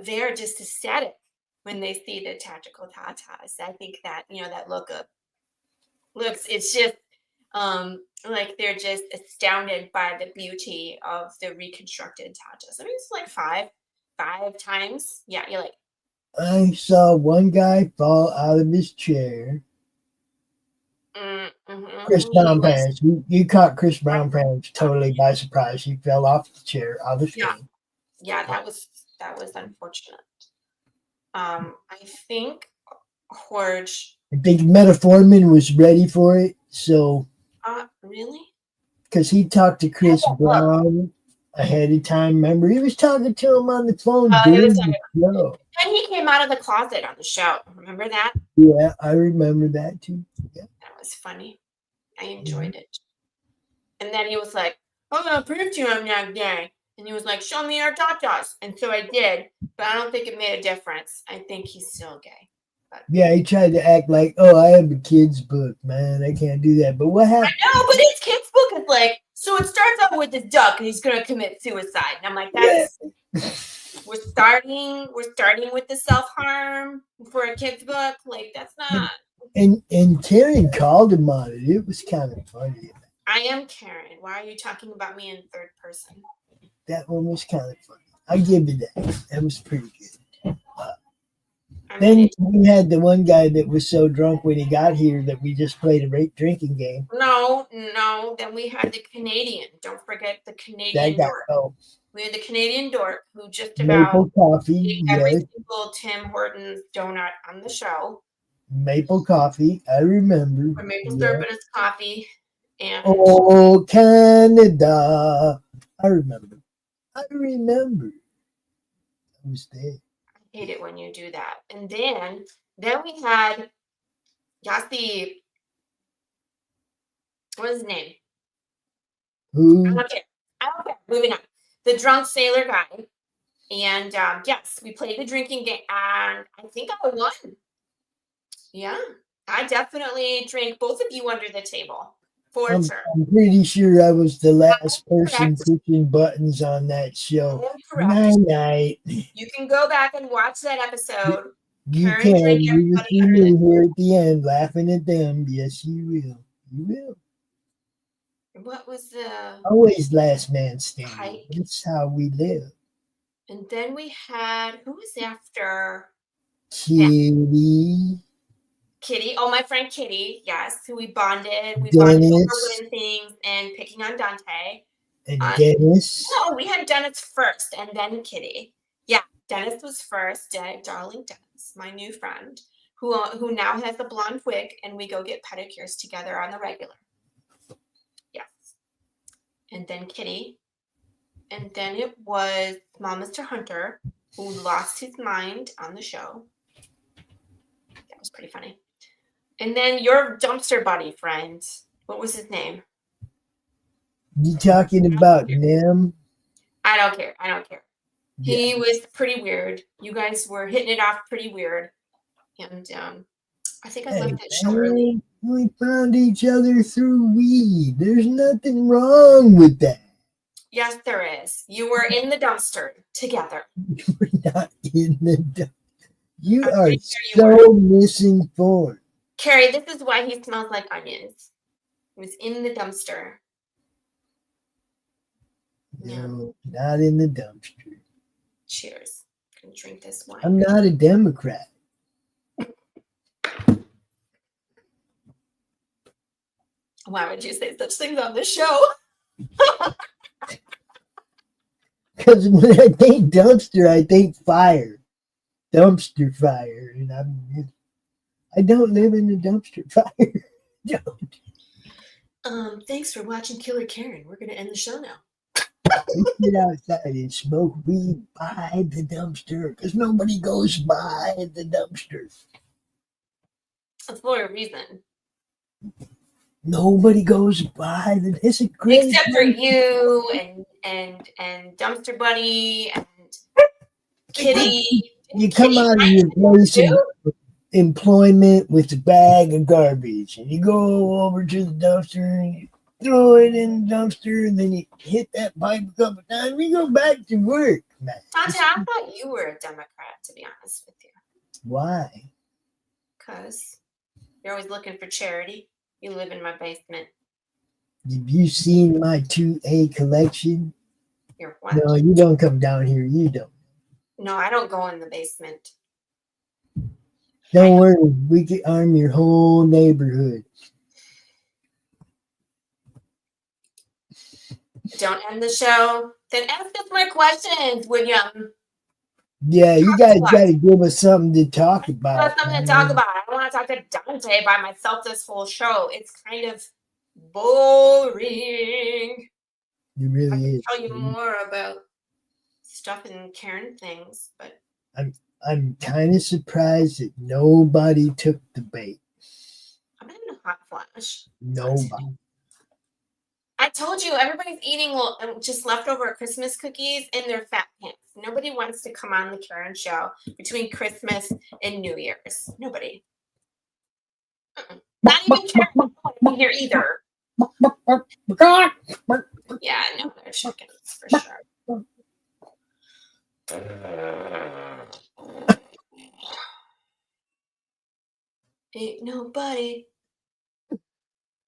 [SPEAKER 1] They're just ecstatic when they see the tactical tatas. I think that, that look of looks, it's just like they're just astounded by the beauty of the reconstructed tatas. I mean, it's like five times. Yeah, you're like.
[SPEAKER 2] I saw one guy fall out of his chair. Chris Brown pants. You caught Chris Brown pants totally by surprise. He fell off the chair out of screen.
[SPEAKER 1] Yeah, that was unfortunate. I think Horge.
[SPEAKER 2] I think Metaforman was ready for it. So.
[SPEAKER 1] Really?
[SPEAKER 2] Because he talked to Chris Brown ahead of time. Remember, he was talking to him on the phone during the show.
[SPEAKER 1] And he came out of the closet on the show. Remember that?
[SPEAKER 2] Yeah, I remember that too. Yeah.
[SPEAKER 1] That was funny. I enjoyed it. And then he was like, I'm going to prove to you I'm not gay. And he was like, show me your tatas. And so I did, but I don't think it made a difference. I think he's still gay. But.
[SPEAKER 2] Yeah, he tried to act like, oh, I have a kid's book, man. I can't do that. But what happened?
[SPEAKER 1] I know, but his kid's book is like, so it starts out with this duck and he's going to commit suicide. And I'm like, that's... We're starting with the self-harm for a kid's book. Like, that's not.
[SPEAKER 2] And Karen called him on it. It was kind of funny.
[SPEAKER 1] I am Karen. Why are you talking about me in third person?
[SPEAKER 2] That one was kind of funny. I give you that. That was pretty good.
[SPEAKER 1] I mean,
[SPEAKER 2] Then we had the one guy that was so drunk when he got here that we just played a drinking game.
[SPEAKER 1] no. Then we had the Canadian. Don't forget the
[SPEAKER 2] That
[SPEAKER 1] Canadian
[SPEAKER 2] got
[SPEAKER 1] dork.
[SPEAKER 2] oh,
[SPEAKER 1] We had the Canadian dork who just about
[SPEAKER 2] maple coffee.
[SPEAKER 1] ate every
[SPEAKER 2] Yes,
[SPEAKER 1] single Tim Hortons donut on the show.
[SPEAKER 2] maple coffee. I remember.
[SPEAKER 1] Or maple syrup
[SPEAKER 2] Yeah.
[SPEAKER 1] in his coffee. And
[SPEAKER 2] Oh, Canada. I remember. I remember. I was there.
[SPEAKER 1] I hate it when you do that. And then we had Yassi. What is his name? I
[SPEAKER 2] Who?
[SPEAKER 1] don't care. I don't care. Moving on. The drunk sailor guy. And yes, we played the drinking game, and I think I won. Yeah, I definitely drank both of you under the table for
[SPEAKER 2] I'm
[SPEAKER 1] sure.
[SPEAKER 2] pretty sure I was the last person
[SPEAKER 1] Correct.
[SPEAKER 2] pushing buttons on that show.
[SPEAKER 1] Correct.
[SPEAKER 2] Night night.
[SPEAKER 1] You can go back and watch that episode.
[SPEAKER 2] You
[SPEAKER 1] Karen
[SPEAKER 2] can.
[SPEAKER 1] drank
[SPEAKER 2] You will
[SPEAKER 1] everybody
[SPEAKER 2] see
[SPEAKER 1] under the
[SPEAKER 2] me here at the end laughing at them. Yes, you will. You will.
[SPEAKER 1] What was the
[SPEAKER 2] Always last man standing.
[SPEAKER 1] Pike?
[SPEAKER 2] That's how we live.
[SPEAKER 1] And then we had who was after
[SPEAKER 2] Kitty.
[SPEAKER 1] Kitty? Oh, my friend Kitty. Yes, who we bonded. We bonded
[SPEAKER 2] Dennis.
[SPEAKER 1] over winning things and picking on Dante.
[SPEAKER 2] And Dennis.
[SPEAKER 1] No, we had Dennis first and then Kitty. Yeah, Dennis was first. Darling Dennis, my new friend, who now has a blonde wig, and we go get pedicures together on the regular. Yes. And then Kitty. And then it was small Mr. Hunter, who lost his mind on the show. That was pretty funny. And then your dumpster buddy friend, what was his name?
[SPEAKER 2] You talking about them?
[SPEAKER 1] I don't care. I don't care.
[SPEAKER 2] Yeah.
[SPEAKER 1] He was pretty weird. You guys were hitting it off pretty weird. And I think I left that show early.
[SPEAKER 2] We found each other through weed. There's nothing wrong with that.
[SPEAKER 1] Yes, there is. You were in the dumpster together.
[SPEAKER 2] We're not in the dumpster. You
[SPEAKER 1] I'm
[SPEAKER 2] are
[SPEAKER 1] pretty sure you
[SPEAKER 2] so misinformed.
[SPEAKER 1] Carrie, this is why he smells like onions. He was in the dumpster.
[SPEAKER 2] No, not in the dumpster.
[SPEAKER 1] Cheers. I'm gonna drink this wine.
[SPEAKER 2] I'm not a Democrat.
[SPEAKER 1] Why would you say such things on the show?
[SPEAKER 2] Because when I think dumpster, I think fire. Dumpster fire. And I don't live in a dumpster fire. Don't.
[SPEAKER 1] Thanks for watching Killer Karen. We're gonna end the show now.
[SPEAKER 2] We sit outside and smoke weed by the dumpster because nobody goes by the dumpster.
[SPEAKER 1] It's for a reason.
[SPEAKER 2] Nobody goes by the. It's a great.
[SPEAKER 1] Except for you and Dumpster Buddy and Kitty.
[SPEAKER 2] You come out of your place of employment with a bag of garbage, and you go over to the dumpster and you throw it in the dumpster, and then you hit that pipe a couple times. We go back to work.
[SPEAKER 1] Tante, I thought you were a Democrat, to be honest with you.
[SPEAKER 2] Why?
[SPEAKER 1] Because you're always looking for charity. You live in my basement.
[SPEAKER 2] Have you seen my 2A collection?
[SPEAKER 1] You're what?
[SPEAKER 2] No, you don't come down here. You don't.
[SPEAKER 1] No, I don't go in the basement.
[SPEAKER 2] Don't worry. We can arm your whole neighborhood.
[SPEAKER 1] Don't end the show. Then ask us more questions, William.
[SPEAKER 2] Yeah, you guys got to give us something to talk about.
[SPEAKER 1] Got something to talk about. I don't want to talk to Dante by myself this whole show. It's kind of boring.
[SPEAKER 2] It really
[SPEAKER 1] I can
[SPEAKER 2] is.
[SPEAKER 1] tell you more about stuff and Karen things, but
[SPEAKER 2] I'm kind of surprised that nobody took the bait.
[SPEAKER 1] I'm having a hot flash.
[SPEAKER 2] Nobody.
[SPEAKER 1] I told you, everybody's eating just leftover Christmas cookies in their fat pants. Nobody wants to come on the Karen show between Christmas and New Year's. Nobody. Not even Karen won't be here either. Yeah, no, they're chickens for sure. Ain't nobody.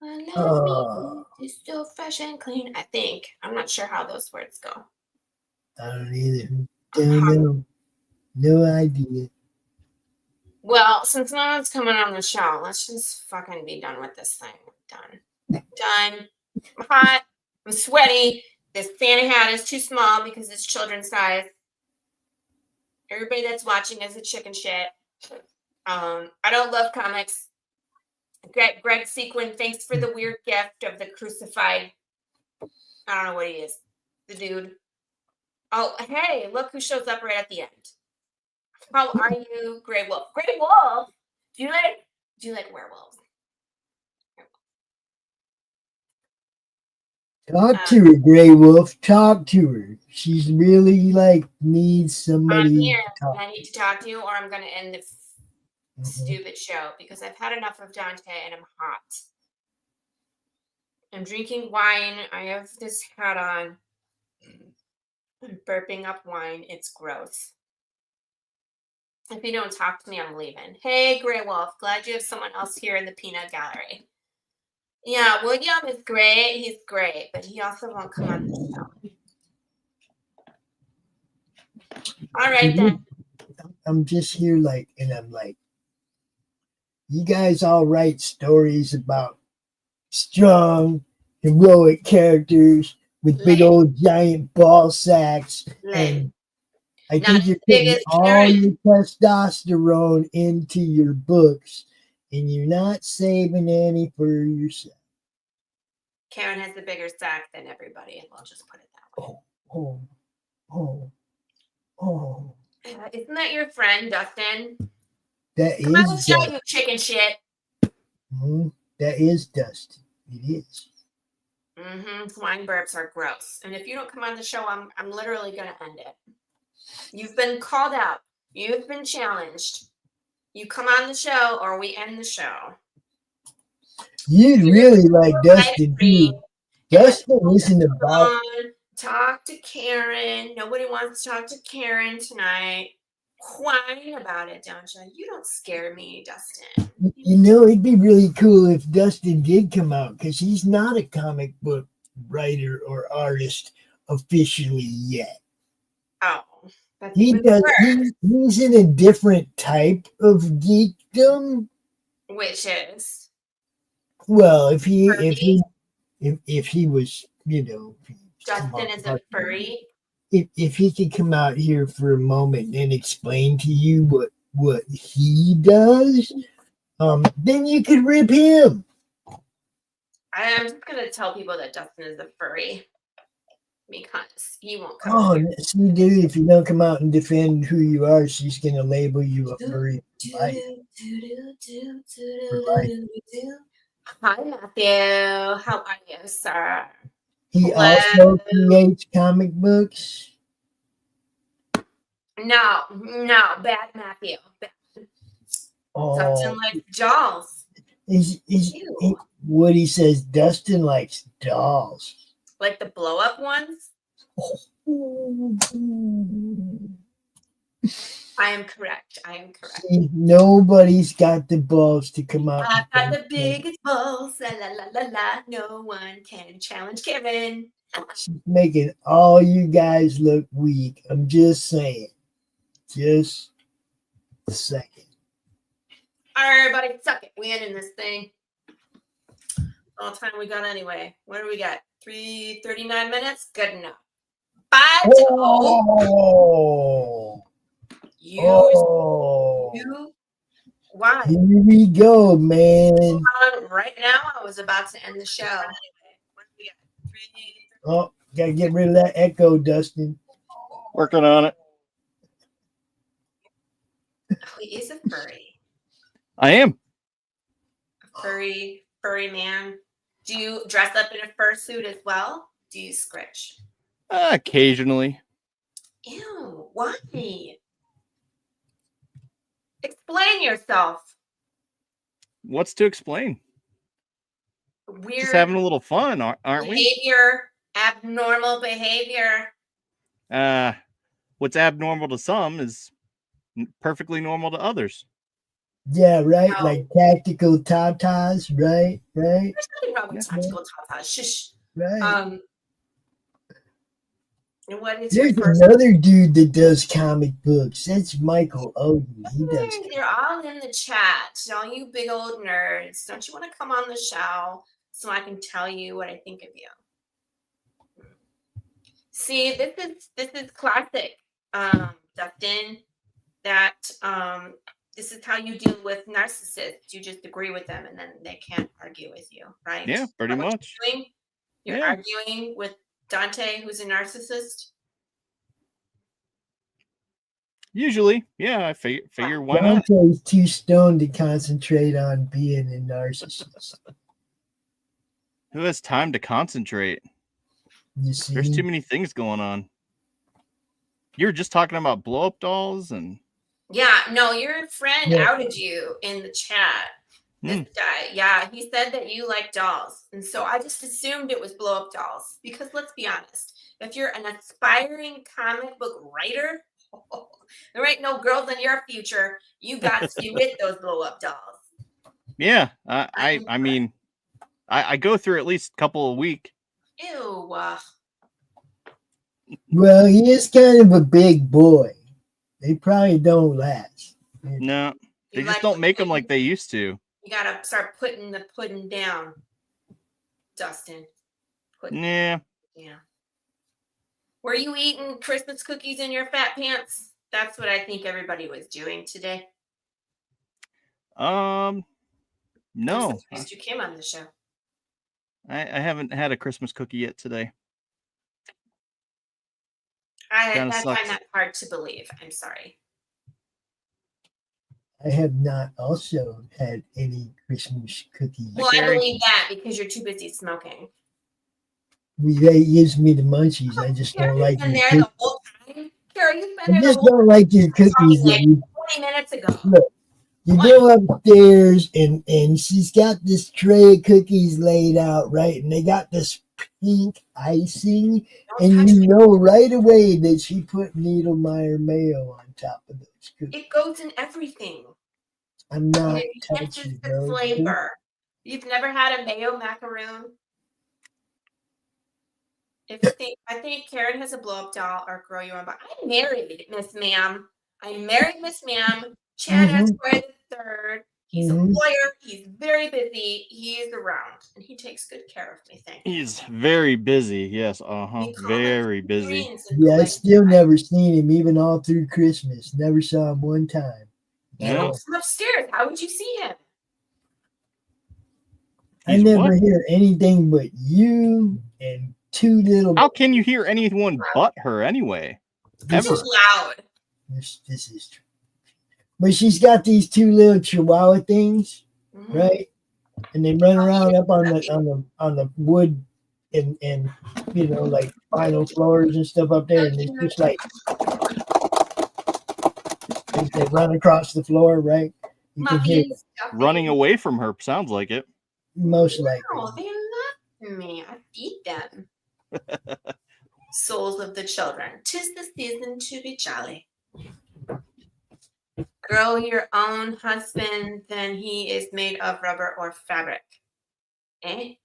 [SPEAKER 1] It's so fresh and clean. I think. I'm not sure how those words go.
[SPEAKER 2] I don't either. Don't know. No idea.
[SPEAKER 1] Well, since no one's coming on the show, let's just fucking be done with this thing. Done. I'm hot. I'm sweaty. This Santa hat is too small because it's children's size. Everybody that's watching is a chicken shit. I don't love comics. Greg Sequin, thanks for the weird gift of the crucified. I don't know what he is. The dude. Oh, hey, look who shows up right at the end. How are you, Grey Wolf? Grey Wolf? Do you like werewolves?
[SPEAKER 2] Talk to her, Grey Wolf. Talk to her. She's really like needs somebody
[SPEAKER 1] I'm here.
[SPEAKER 2] to talk.
[SPEAKER 1] I need to talk to you, or I'm gonna end this stupid show because I've had enough of Dante and I'm hot. I'm drinking wine. I have this hat on. I'm burping up wine. It's gross. If you don't talk to me, I'm leaving. Hey, Grey Wolf. Glad you have someone else here in the peanut gallery. Yeah, William is great. He's great, but he also won't come on the show. All right, then.
[SPEAKER 2] I'm just here and I'm like, you guys all write stories about strong, heroic characters with big old giant ball sacks. And I think you're putting all your testosterone into your books and you're not saving any for yourself.
[SPEAKER 1] Karen has the bigger sack than everybody, and we'll just put it that way.
[SPEAKER 2] Oh.
[SPEAKER 1] Isn't that your friend, Dustin?
[SPEAKER 2] That
[SPEAKER 1] Come on,
[SPEAKER 2] is
[SPEAKER 1] show you chicken shit.
[SPEAKER 2] That is Dustin. It is.
[SPEAKER 1] Wine burps are gross. And if you don't come on the show, I'm literally gonna end it. You've been called out. You've been challenged. You come on the show or we end the show.
[SPEAKER 2] You'd really like Dustin too. Dustin isn't about.
[SPEAKER 1] Talk to Karen. Nobody wants to talk to Karen tonight. Whine about it, don't you? You don't scare me, Dustin.
[SPEAKER 2] You know, it'd be really cool if Dustin did come out because he's not a comic book writer or artist officially yet.
[SPEAKER 1] Oh, that's even worse.
[SPEAKER 2] He's in a different type of geekdom.
[SPEAKER 1] Which is?
[SPEAKER 2] Well, if he was,
[SPEAKER 1] Dustin is a furry.
[SPEAKER 2] If he could come out here for a moment and explain to you what he does, then you could rip him.
[SPEAKER 1] I'm just gonna tell people that Dustin is a furry because he won't come.
[SPEAKER 2] Oh, see, dude, if you don't come out and defend who you are, she's gonna label you a furry.
[SPEAKER 1] Hi, Matthew. How are you, sir?
[SPEAKER 2] He also creates comic books.
[SPEAKER 1] No, bad Matthew. Bad. Dustin likes dolls.
[SPEAKER 2] What he says, Dustin likes dolls.
[SPEAKER 1] Like the blow-up ones? I am correct.
[SPEAKER 2] See, nobody's got the balls to come out.
[SPEAKER 1] I've got the biggest balls. La, la, la, la, la. No one can challenge Kevin.
[SPEAKER 2] She's making all you guys look weak. I'm just saying. Just a second.
[SPEAKER 1] All right, everybody, suck it. We ending this thing. All the time we got anyway. What do we got? 3:39 minutes? Good enough. 5-0. Why?
[SPEAKER 2] Here we go, man.
[SPEAKER 1] Right now, I was about to end the show. What do we got?
[SPEAKER 2] Oh, gotta get rid of that echo, Dustin.
[SPEAKER 3] Working on it.
[SPEAKER 1] He is a furry.
[SPEAKER 3] I am.
[SPEAKER 1] A furry man. Do you dress up in a fursuit as well? Do you scritch?
[SPEAKER 3] Occasionally.
[SPEAKER 1] Ew, why? Explain yourself.
[SPEAKER 3] What's to explain?
[SPEAKER 1] Weird.
[SPEAKER 3] Just having a little fun, aren't we?
[SPEAKER 1] Abnormal behavior.
[SPEAKER 3] What's abnormal to some is perfectly normal to others.
[SPEAKER 2] Yeah, right. No. Like tactical tatas, right?
[SPEAKER 1] There's nothing wrong with tactical tatas. Shush.
[SPEAKER 2] Right.
[SPEAKER 1] And what is your
[SPEAKER 2] There's
[SPEAKER 1] first?
[SPEAKER 2] another dude that does comic books. That's Michael Odin. He does.
[SPEAKER 1] They're all in the chat. All you big old nerds. Don't you want to come on the show so I can tell you what I think of you? See, this is classic, Dustin. That this is how you deal with narcissists. You just agree with them, and then they can't argue with you, right?
[SPEAKER 3] Yeah, pretty
[SPEAKER 1] Is that what
[SPEAKER 3] much.
[SPEAKER 1] You're doing? You're
[SPEAKER 3] Yeah.
[SPEAKER 1] arguing with Dante, who's a narcissist.
[SPEAKER 3] Usually, yeah. I figure why not?
[SPEAKER 2] Dante's too stoned to concentrate on being a narcissist.
[SPEAKER 3] Who has time to concentrate?
[SPEAKER 2] You see?
[SPEAKER 3] There's too many things going on. You were just talking about blow up dolls and
[SPEAKER 1] Yeah, no, your friend
[SPEAKER 2] Yeah.
[SPEAKER 1] outed you in the chat. This guy, yeah, he said that you like dolls. And so I just assumed it was blow up dolls. Because let's be honest, if you're an aspiring comic book writer, there ain't no girls in your future. You got to be with those blow up dolls.
[SPEAKER 3] yeah. I mean, I go through at least a couple a week.
[SPEAKER 1] Ew.
[SPEAKER 2] Well, he is kind of a big boy. They probably don't last.
[SPEAKER 3] No, they
[SPEAKER 1] You
[SPEAKER 3] just
[SPEAKER 1] like
[SPEAKER 3] don't
[SPEAKER 1] the
[SPEAKER 3] make them
[SPEAKER 1] pudding?
[SPEAKER 3] like they used to.
[SPEAKER 1] You gotta start putting the pudding down, Dustin.
[SPEAKER 3] Yeah.
[SPEAKER 1] Yeah. Were you eating Christmas cookies in your fat pants? That's what I think everybody was doing today.
[SPEAKER 3] No.
[SPEAKER 1] I'm surprised you came on the show.
[SPEAKER 3] I haven't had a Christmas cookie yet today.
[SPEAKER 1] I
[SPEAKER 3] Kinda
[SPEAKER 1] find
[SPEAKER 3] sucks.
[SPEAKER 1] that hard to believe. I'm sorry.
[SPEAKER 2] I have not also had any Christmas cookies.
[SPEAKER 1] Well, I
[SPEAKER 3] Carrie.
[SPEAKER 1] believe that because you're too busy smoking.
[SPEAKER 2] They gives me the munchies. I just
[SPEAKER 1] Carrie,
[SPEAKER 2] don't like
[SPEAKER 1] you've been
[SPEAKER 2] your
[SPEAKER 1] there
[SPEAKER 2] cookies.
[SPEAKER 1] the whole time. Carrie, you've been
[SPEAKER 2] I
[SPEAKER 1] there the
[SPEAKER 2] just
[SPEAKER 1] whole
[SPEAKER 2] don't like your
[SPEAKER 1] time.
[SPEAKER 2] cookies.
[SPEAKER 1] Like
[SPEAKER 2] That you
[SPEAKER 1] 20 minutes ago.
[SPEAKER 2] You go upstairs and she's got this tray of cookies laid out, right? And they got this pink icing,
[SPEAKER 1] Don't
[SPEAKER 2] and
[SPEAKER 1] touch
[SPEAKER 2] you
[SPEAKER 1] it.
[SPEAKER 2] know right away that she put Needlemeyer mayo on top of those cookies.
[SPEAKER 1] It goes in everything.
[SPEAKER 2] I'm not
[SPEAKER 1] It enhances
[SPEAKER 2] touching
[SPEAKER 1] the
[SPEAKER 2] those.
[SPEAKER 1] flavor. You've never had a mayo macaroon? I think Karen has a blow up doll or grow you on. But I'm married, Miss Ma'am. I'm married, Miss Ma'am. Chad Esquire the third. He's a lawyer. He's very busy. He is around, and he takes good care of me. Thank you.
[SPEAKER 3] He's very busy. Yes.
[SPEAKER 1] We call
[SPEAKER 3] Very
[SPEAKER 1] him
[SPEAKER 3] busy.
[SPEAKER 1] greens and
[SPEAKER 2] Yeah, I
[SPEAKER 1] like
[SPEAKER 2] still
[SPEAKER 1] that.
[SPEAKER 2] never seen him, even all through Christmas. Never saw him one time.
[SPEAKER 1] You
[SPEAKER 3] Yeah.
[SPEAKER 1] don't come upstairs. How would you see him?
[SPEAKER 2] I
[SPEAKER 3] He's
[SPEAKER 2] never
[SPEAKER 3] what?
[SPEAKER 2] hear anything but you and two little.
[SPEAKER 3] How can you hear anyone but her anyway?
[SPEAKER 2] This
[SPEAKER 3] Ever?
[SPEAKER 2] is,
[SPEAKER 1] Loud.
[SPEAKER 2] this is true. But she's got these two little Chihuahua things,
[SPEAKER 1] Mhm.
[SPEAKER 2] right? And they run around up on the wood and you know, like vinyl floors and stuff up there, and it's just like as they run across the floor, right? You can hear
[SPEAKER 1] Muffins, stuffing.
[SPEAKER 3] Running away from her sounds like it.
[SPEAKER 2] most likely.
[SPEAKER 1] No, they love me. I feed them. Souls of the children. 'Tis the season to be jolly. Grow your own husband, then he is made of rubber or fabric. Eh?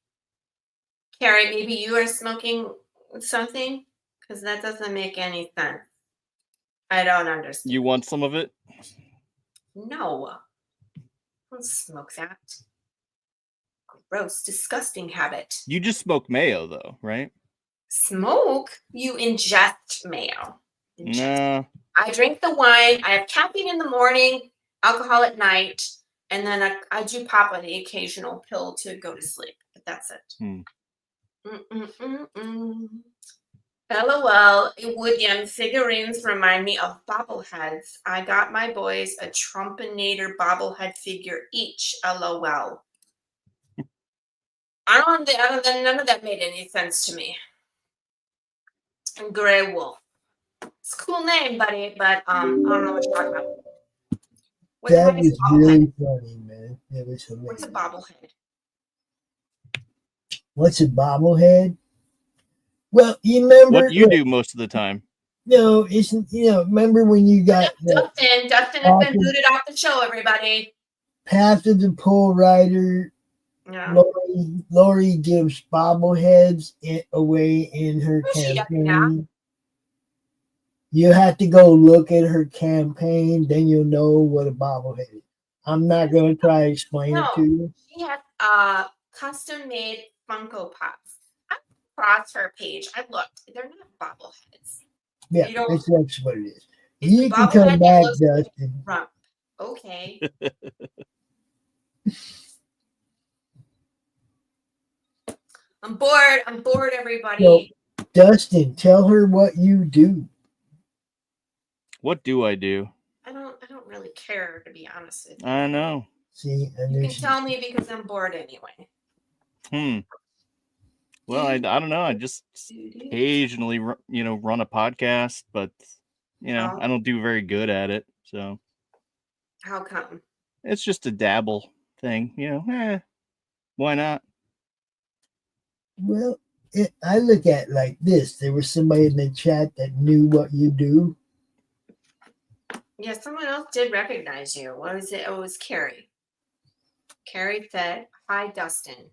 [SPEAKER 1] Carrie, maybe you are smoking something? Because that doesn't make any sense. I don't understand.
[SPEAKER 3] You want some of it?
[SPEAKER 1] No. Don't smoke that. Gross, disgusting habit.
[SPEAKER 3] You just smoke mayo though, right?
[SPEAKER 1] Smoke? You ingest mayo. Ingest.
[SPEAKER 3] No.
[SPEAKER 1] I drink the wine. I have caffeine in the morning, alcohol at night, and then I do pop on the occasional pill to go to sleep. But that's it. LOL. William, figurines remind me of bobbleheads. I got my boys a Trumpinator bobblehead figure each. LOL. None of that made any sense to me. And Grey Wolf. It's a cool name, buddy, but I don't know what you're talking about. What the
[SPEAKER 2] That
[SPEAKER 1] heck is
[SPEAKER 2] was
[SPEAKER 1] a bobblehead?
[SPEAKER 2] really funny, man. That was
[SPEAKER 1] What's a
[SPEAKER 2] hilarious.
[SPEAKER 1] bobblehead?
[SPEAKER 2] What's a bobblehead? Well, you remember
[SPEAKER 3] What you do most of the time.
[SPEAKER 2] No, isn't remember when you got
[SPEAKER 1] Dustin has been booted off the show, everybody.
[SPEAKER 2] Path of the Pole Rider?
[SPEAKER 1] Yeah.
[SPEAKER 2] Lori gives bobbleheads away in her
[SPEAKER 1] She does
[SPEAKER 2] campaign. You have to go look at her campaign, then you'll know what a bobblehead is. I'm not going to try to explain it to
[SPEAKER 1] No,
[SPEAKER 2] you.
[SPEAKER 1] she has custom made Funko Pops. I crossed her page. I looked. They're not bobbleheads.
[SPEAKER 2] Yeah,
[SPEAKER 1] You don't.
[SPEAKER 2] that's what it is.
[SPEAKER 1] It's a
[SPEAKER 2] You can come
[SPEAKER 1] bobblehead that
[SPEAKER 2] back,
[SPEAKER 1] looks like
[SPEAKER 2] Dustin.
[SPEAKER 1] a rump. Okay. I'm bored. I'm bored, everybody.
[SPEAKER 2] So, Dustin, tell her what you do.
[SPEAKER 3] What do I do?
[SPEAKER 1] I don't really care, to be honest with you.
[SPEAKER 3] I know.
[SPEAKER 2] See, I
[SPEAKER 1] You
[SPEAKER 2] knew
[SPEAKER 1] can
[SPEAKER 2] she.
[SPEAKER 1] tell me because I'm bored anyway.
[SPEAKER 3] Well, I don't know. I just occasionally, run a podcast, but
[SPEAKER 1] Oh.
[SPEAKER 3] I don't do very good at it. So
[SPEAKER 1] How come?
[SPEAKER 3] it's just a dabble thing. Why not?
[SPEAKER 2] Well, I look at it like this. There was somebody in the chat that knew what you do.
[SPEAKER 1] Yeah, someone else did recognize you. What was it? Oh, it was Carrie. Carrie said, "Hi, Dustin."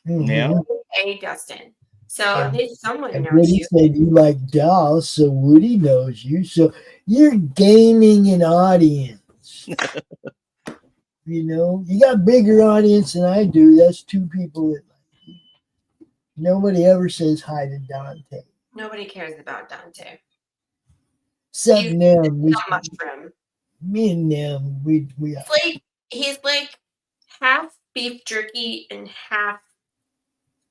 [SPEAKER 3] Yeah.
[SPEAKER 1] Hey, Dustin. So at least someone
[SPEAKER 2] And
[SPEAKER 1] knows
[SPEAKER 2] Woody
[SPEAKER 1] you.
[SPEAKER 2] said you like dolls, so Woody knows you. So you're gaining an audience. You got a bigger audience than I do. That's two people that like you. Nobody ever says hi to Dante.
[SPEAKER 1] Nobody cares about Dante.
[SPEAKER 2] Except
[SPEAKER 1] He's
[SPEAKER 2] them.
[SPEAKER 1] a mushroom.
[SPEAKER 2] Me and them, we
[SPEAKER 1] He's like half beef jerky and half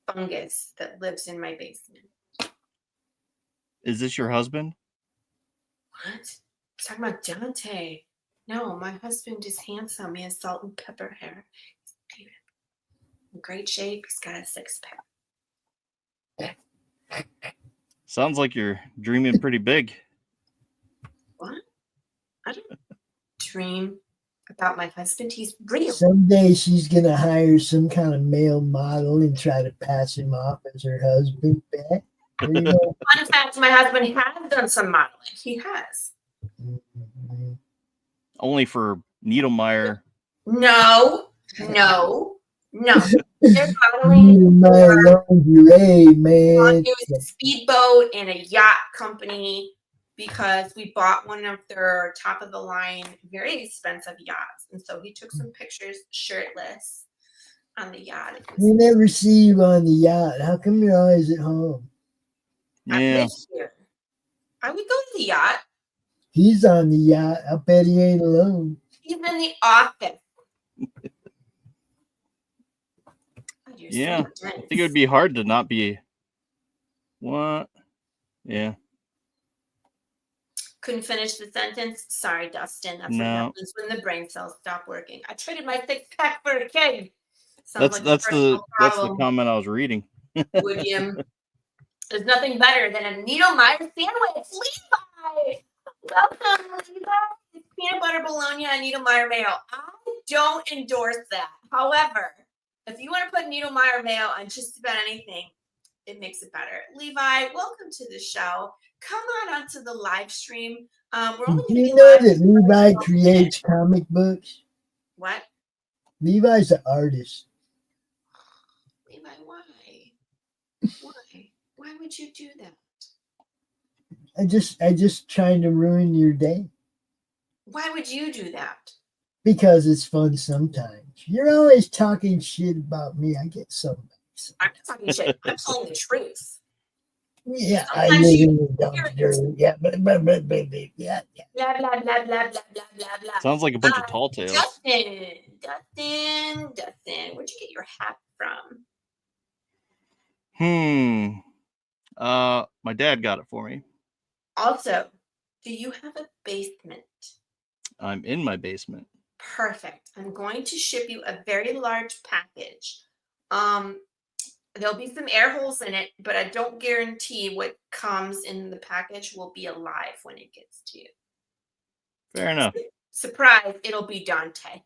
[SPEAKER 1] fungus that lives in my basement.
[SPEAKER 3] Is this your husband?
[SPEAKER 1] What? Talking about Dante. No, my husband is handsome. He has salt and pepper hair. He's in great shape. He's got a six-pack.
[SPEAKER 3] Sounds like you're dreaming pretty big.
[SPEAKER 1] What? I don't dream about my husband. He's real.
[SPEAKER 2] Someday she's gonna hire some kind of male model and try to pass him off as her husband. Back.
[SPEAKER 1] Fun fact, my husband has done some modeling. He has.
[SPEAKER 2] Mm-hmm.
[SPEAKER 3] Only for Needlemeyer.
[SPEAKER 1] No. They're modeling
[SPEAKER 2] My lingerie, man.
[SPEAKER 1] It was a speedboat and a yacht company because we bought one of their top of the line, very expensive yachts. And so he took some pictures shirtless on the yacht.
[SPEAKER 2] We never see you on the yacht. How come you're always at home?
[SPEAKER 1] I
[SPEAKER 3] Yeah.
[SPEAKER 1] live here. I would go to the yacht.
[SPEAKER 2] He's on the yacht. I bet he ain't alone.
[SPEAKER 1] He's in the office. God, you're
[SPEAKER 3] Yeah.
[SPEAKER 1] so
[SPEAKER 3] I think it would be hard to not be. What? Yeah.
[SPEAKER 1] Couldn't finish the sentence. Sorry, Dustin. That's
[SPEAKER 3] No.
[SPEAKER 1] what happens when the brain cells stop working. I traded my six-pack for a kid.
[SPEAKER 3] That's the comment I was reading.
[SPEAKER 1] William. There's nothing better than a Needlemeyer sandwich. Levi! Welcome, Levi. It's peanut butter bologna and Needlemeyer mayo. I don't endorse that. However, if you want to put Needlemeyer mayo on just about anything, it makes it better. Levi, welcome to the show. Come on onto the live stream. We're only
[SPEAKER 2] Do you know that Levi creates comic books?
[SPEAKER 1] What?
[SPEAKER 2] Levi's an artist.
[SPEAKER 1] Levi, why? Why would you do that?
[SPEAKER 2] I just trying to ruin your day.
[SPEAKER 1] Why would you do that?
[SPEAKER 2] Because it's fun sometimes. You're always talking shit about me. I get so nice.
[SPEAKER 1] I'm not talking shit. I'm telling the truth.
[SPEAKER 2] Yeah,
[SPEAKER 1] Sometimes
[SPEAKER 2] I live in the dumpster. Yeah, yeah.
[SPEAKER 1] Blah, blah, blah, blah, blah, blah, blah.
[SPEAKER 3] Sounds like a bunch of tall tales.
[SPEAKER 1] Dustin, where'd you get your hat from?
[SPEAKER 3] My dad got it for me.
[SPEAKER 1] Also, do you have a basement?
[SPEAKER 3] I'm in my basement.
[SPEAKER 1] Perfect. I'm going to ship you a very large package. There'll be some air holes in it, but I don't guarantee what comes in the package will be alive when it gets to you.
[SPEAKER 3] Fair enough.
[SPEAKER 1] Surprise, it'll be Dante.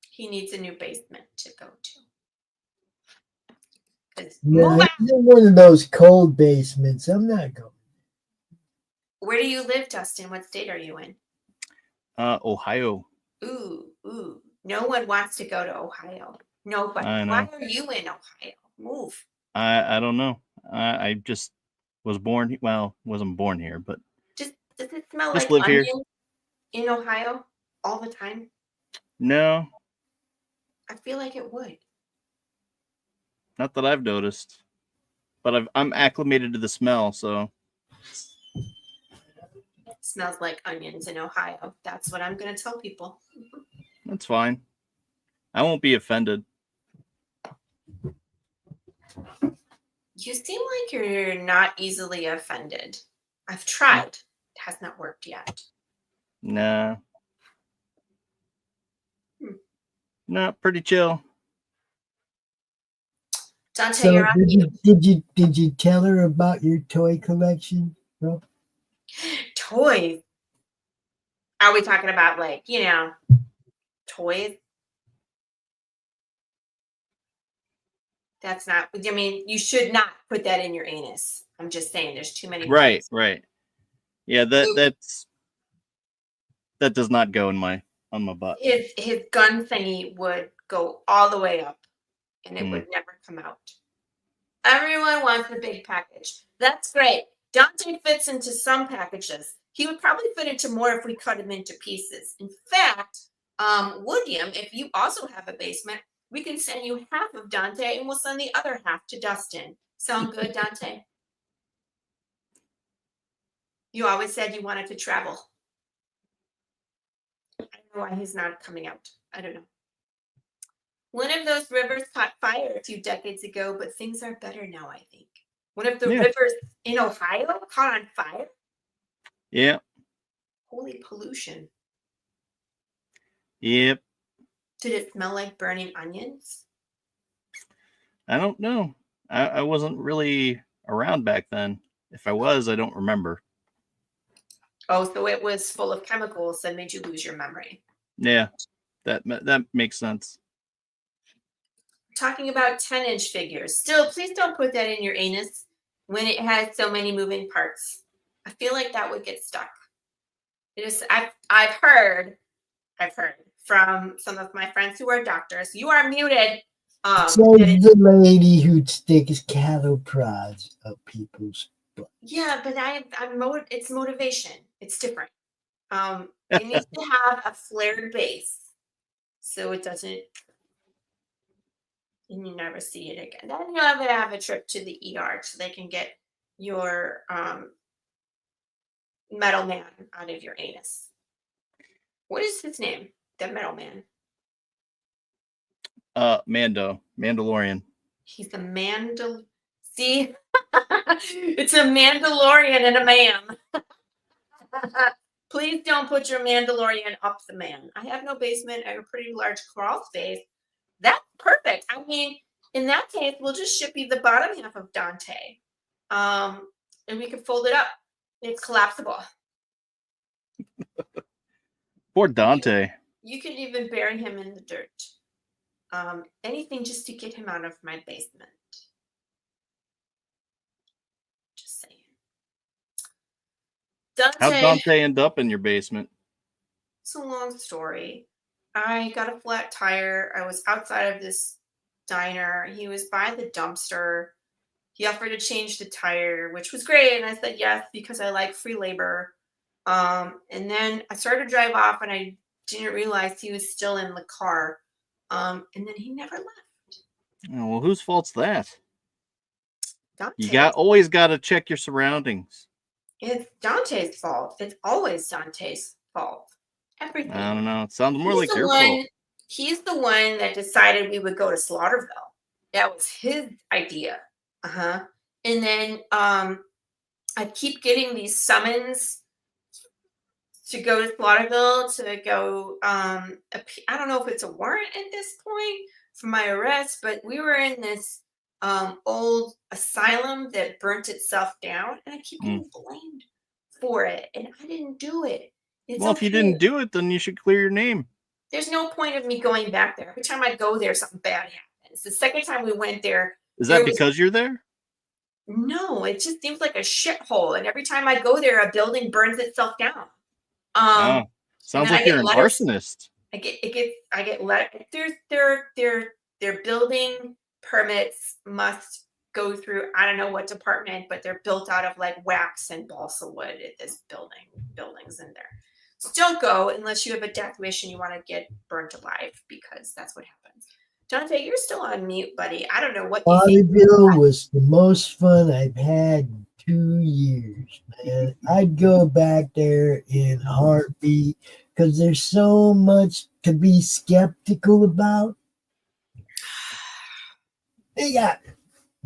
[SPEAKER 1] He needs a new basement to go to.
[SPEAKER 2] No, he's in one of those cold basements. I'm not going.
[SPEAKER 1] Where do you live, Dustin? What state are you in?
[SPEAKER 3] Ohio.
[SPEAKER 1] Ooh. No one wants to go to Ohio. Nobody. Why are you in Ohio? Move.
[SPEAKER 3] I don't know. I just Was born, well, wasn't born here, but
[SPEAKER 1] Does it smell
[SPEAKER 3] just
[SPEAKER 1] like
[SPEAKER 3] live here.
[SPEAKER 1] onion in Ohio all the time?
[SPEAKER 3] No,
[SPEAKER 1] I feel like it would.
[SPEAKER 3] not that I've noticed. But I'm acclimated to the smell, so
[SPEAKER 1] It smells like onions in Ohio. That's what I'm going to tell people.
[SPEAKER 3] that's fine. I won't be offended.
[SPEAKER 1] You seem like you're not easily offended. I've tried. It has not worked yet.
[SPEAKER 3] Nah. Nah, pretty chill.
[SPEAKER 1] Dante,
[SPEAKER 2] So
[SPEAKER 1] you're on mute.
[SPEAKER 2] did you tell her about your toy collection, bro?
[SPEAKER 1] Toys. Are we talking about, like, toys? That's not, I mean, you should not put that in your anus. I'm just saying there's too many
[SPEAKER 3] Right,
[SPEAKER 1] toys.
[SPEAKER 3] right. Yeah, that does not go in on my butt.
[SPEAKER 1] His gun thingy would go all the way up and it
[SPEAKER 3] Mm.
[SPEAKER 1] would never come out. Everyone wants the big package. That's great. Dante fits into some packages. He would probably fit into more if we cut him into pieces. In fact, William, if you also have a basement, we can send you half of Dante and we'll send the other half to Dustin. Sound good, Dante? You always said you wanted to travel. I don't know why he's not coming out. I don't know. One of those rivers caught fire a few decades ago, but things are better now, I think. One of the rivers in Ohio caught on fire?
[SPEAKER 3] Yeah.
[SPEAKER 1] Holy pollution.
[SPEAKER 3] Yep.
[SPEAKER 1] Did it smell like burning onions?
[SPEAKER 3] I don't know. I wasn't really around back then. If I was, I don't remember.
[SPEAKER 1] Oh, so it was full of chemicals that made you lose your memory.
[SPEAKER 3] Yeah, that makes sense.
[SPEAKER 1] Talking about 10-inch figures. Still, please don't put that in your anus when it has so many moving parts. I feel like that would get stuck. It is. I've heard from some of my friends who are doctors. You are muted.
[SPEAKER 2] Says the lady who sticks cattle prods up people's butt.
[SPEAKER 1] Yeah, but it's motivation. It's different. It needs to have a flared base so it doesn't, and you never see it again. Then you'll have a trip to the ER so they can get your metal man out of your anus. What is his name? The metal man.
[SPEAKER 3] Mandalorian.
[SPEAKER 1] He's a See, it's a Mandalorian and a man. Please don't put your Mandalorian up the man. I have no basement. I have a pretty large crawl space. That's perfect. I mean, in that case, we'll just ship you the bottom half of Dante. And we can fold it up. It's collapsible.
[SPEAKER 3] Poor Dante.
[SPEAKER 1] You could even bury him in the dirt. Anything just to get him out of my basement. Just saying.
[SPEAKER 3] How'd Dante end up in your basement?
[SPEAKER 1] It's a long story. I got a flat tire. I was outside of this diner. He was by the dumpster. He offered to change the tire, which was great. And I said yes, because I like free labor. And then I started to drive off and I didn't realize he was still in the car. And then he never left.
[SPEAKER 3] Oh, well, whose fault's that?
[SPEAKER 1] Dante's.
[SPEAKER 3] You always got to check your surroundings.
[SPEAKER 1] It's Dante's fault. It's always Dante's fault. Everything.
[SPEAKER 3] I don't know. It sounds more like your fault.
[SPEAKER 1] He's the one that decided we would go to Slaughterville. That was his idea. And then I keep getting these summons to go to Slaughterville to go. I don't know if it's a warrant at this point for my arrest, but we were in this old asylum that burnt itself down, and I keep getting blamed for it, and I didn't do it.
[SPEAKER 3] Well, if you didn't do it, then you should clear your name.
[SPEAKER 1] There's no point of me going back there. Every time I go there, something bad happens. The second time we went there.
[SPEAKER 3] Is that because you're there?
[SPEAKER 1] No, it just seems like a shithole. And every time I go there, a building burns itself down.
[SPEAKER 3] Sounds like you're an arsonist.
[SPEAKER 1] I get letters. Their building permits must go through, I don't know what department, but they're built out of like wax and balsa wood at this buildings in there. So don't go unless you have a death wish and you want to get burnt alive, because that's what happens. Dante, you're still on mute, buddy. I don't know what you think.
[SPEAKER 2] Vaudeville was the most fun I've had in 2 years, man. I'd go back there in a heartbeat because there's so much to be skeptical about. They got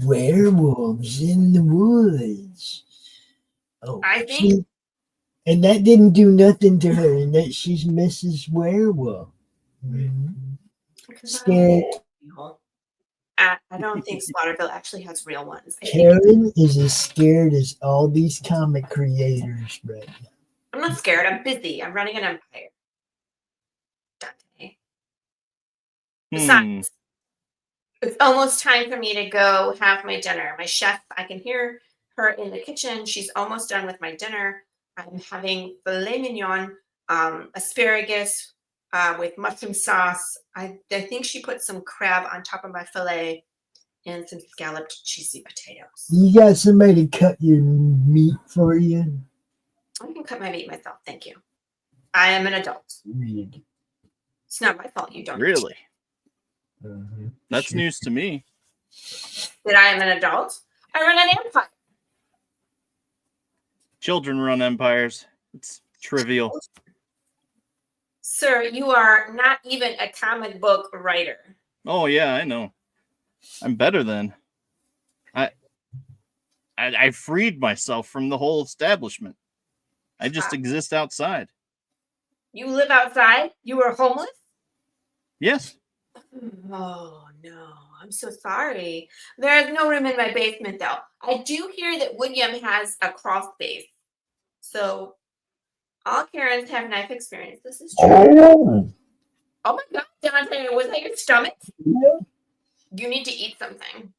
[SPEAKER 2] werewolves in the woods. Oh,
[SPEAKER 1] I think,
[SPEAKER 2] and that didn't do nothing to her, and that she's Mrs. Werewolf. Scared.
[SPEAKER 1] I don't think Slaughterville actually has real ones.
[SPEAKER 2] Karen is as scared as all these comic creators right now.
[SPEAKER 1] I'm not scared. I'm busy. I'm running an empire. Dante. Besides, it's almost time for me to go have my dinner. My chef, I can hear her in the kitchen. She's almost done with my dinner. I'm having filet mignon, asparagus with mushroom sauce. I think she put some crab on top of my filet and some scalloped cheesy potatoes.
[SPEAKER 2] You got somebody to cut your meat for you?
[SPEAKER 1] I can cut my meat myself. Thank you. I am an adult.
[SPEAKER 2] Weird.
[SPEAKER 1] It's not my fault you don't.
[SPEAKER 3] Really? That's news to me.
[SPEAKER 1] That I am an adult. I run an empire.
[SPEAKER 3] Children run empires. It's trivial.
[SPEAKER 1] Sir, you are not even a comic book writer.
[SPEAKER 3] Oh yeah, I know. I'm better than. I freed myself from the whole establishment. I just exist outside.
[SPEAKER 1] You live outside? You were homeless?
[SPEAKER 3] Yes.
[SPEAKER 1] Oh no, I'm so sorry. There's no room in my basement though. I do hear that William has a crawl space. So all Karens have knife experience. This is true. Oh my God, Dante, was that your stomach?
[SPEAKER 2] Yeah.
[SPEAKER 1] You need to eat something.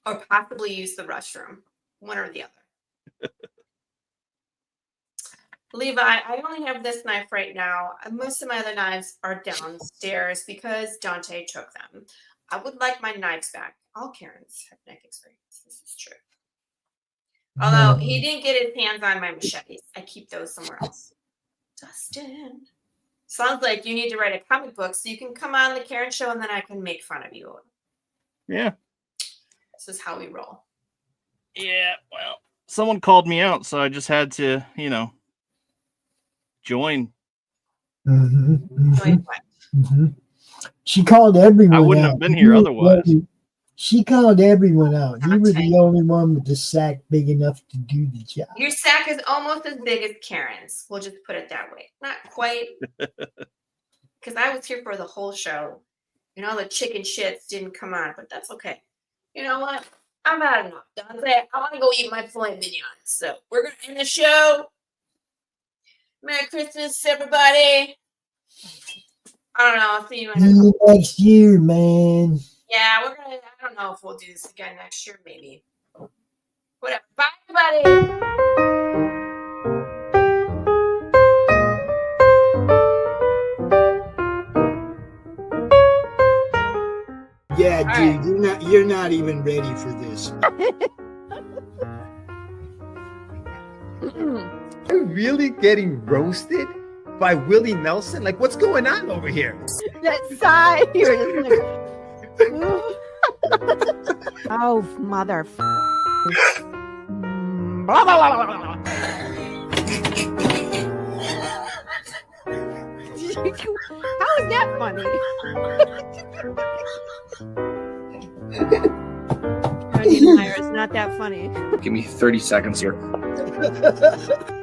[SPEAKER 1] Or possibly use the restroom. One or the other. Levi, I only have this knife right now. Most of my other knives are downstairs because Dante took them. I would like my knives back. All Karens have knife experience. This is true. Although he didn't get his hands on my machetes. I keep those somewhere else. Dustin. Sounds like you need to write a comic book so you can come on the Karen show and then I can make fun of you.
[SPEAKER 3] Yeah.
[SPEAKER 1] This is how we roll.
[SPEAKER 3] Yeah, well, someone called me out, so I just had to, join.
[SPEAKER 1] Join what?
[SPEAKER 2] She called everyone out.
[SPEAKER 3] I wouldn't have been here otherwise.
[SPEAKER 2] She called everyone out. You were the only one with the sack big enough to do the job.
[SPEAKER 1] Your sack is almost as big as Karen's. We'll just put it that way. Not quite. Because I was here for the whole show. And all the chicken shits didn't come on. But that's okay. You know what? I've had enough, Dante. I want to go eat my filet mignon. So we're going to end the show. Merry Christmas, everybody. I don't know. I'll see you
[SPEAKER 2] next year, man.
[SPEAKER 1] Yeah, we're gonna. I don't know if we'll do this again next year, maybe. Whatever. Bye, everybody.
[SPEAKER 2] Yeah,
[SPEAKER 1] all
[SPEAKER 2] dude,
[SPEAKER 1] right.
[SPEAKER 2] you're not even ready for this.
[SPEAKER 4] You're really getting roasted by Willie Nelson? Like, what's going on over here?
[SPEAKER 5] That sigh. You're just like, oh, mother. How is that funny? It's not that funny.
[SPEAKER 6] Give me 30 seconds here.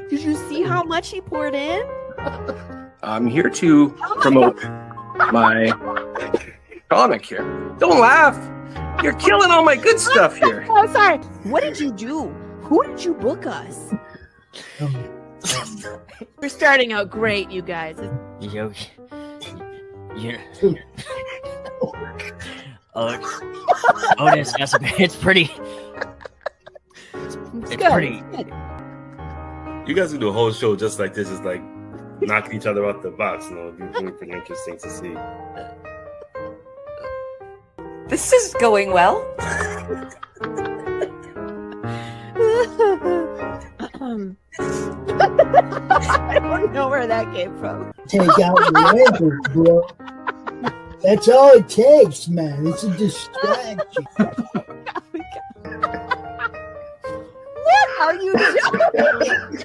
[SPEAKER 5] Did you see how much he poured in?
[SPEAKER 6] I'm here to promote my comic here. Don't laugh. You're killing all my good stuff here.
[SPEAKER 5] Oh, sorry. What did you do? Who did you book us? We're starting out great, you guys.
[SPEAKER 7] Yeah. Otis, it's pretty. It's
[SPEAKER 5] good.
[SPEAKER 7] pretty.
[SPEAKER 8] You guys can do a whole show just like this. Is like knocking each other out the box. It'd be really pretty interesting to see.
[SPEAKER 9] This is going well.
[SPEAKER 5] I don't know where that came from.
[SPEAKER 2] Take out the ankles, bro. That's all it takes, man. It's a distraction.
[SPEAKER 5] What are you doing?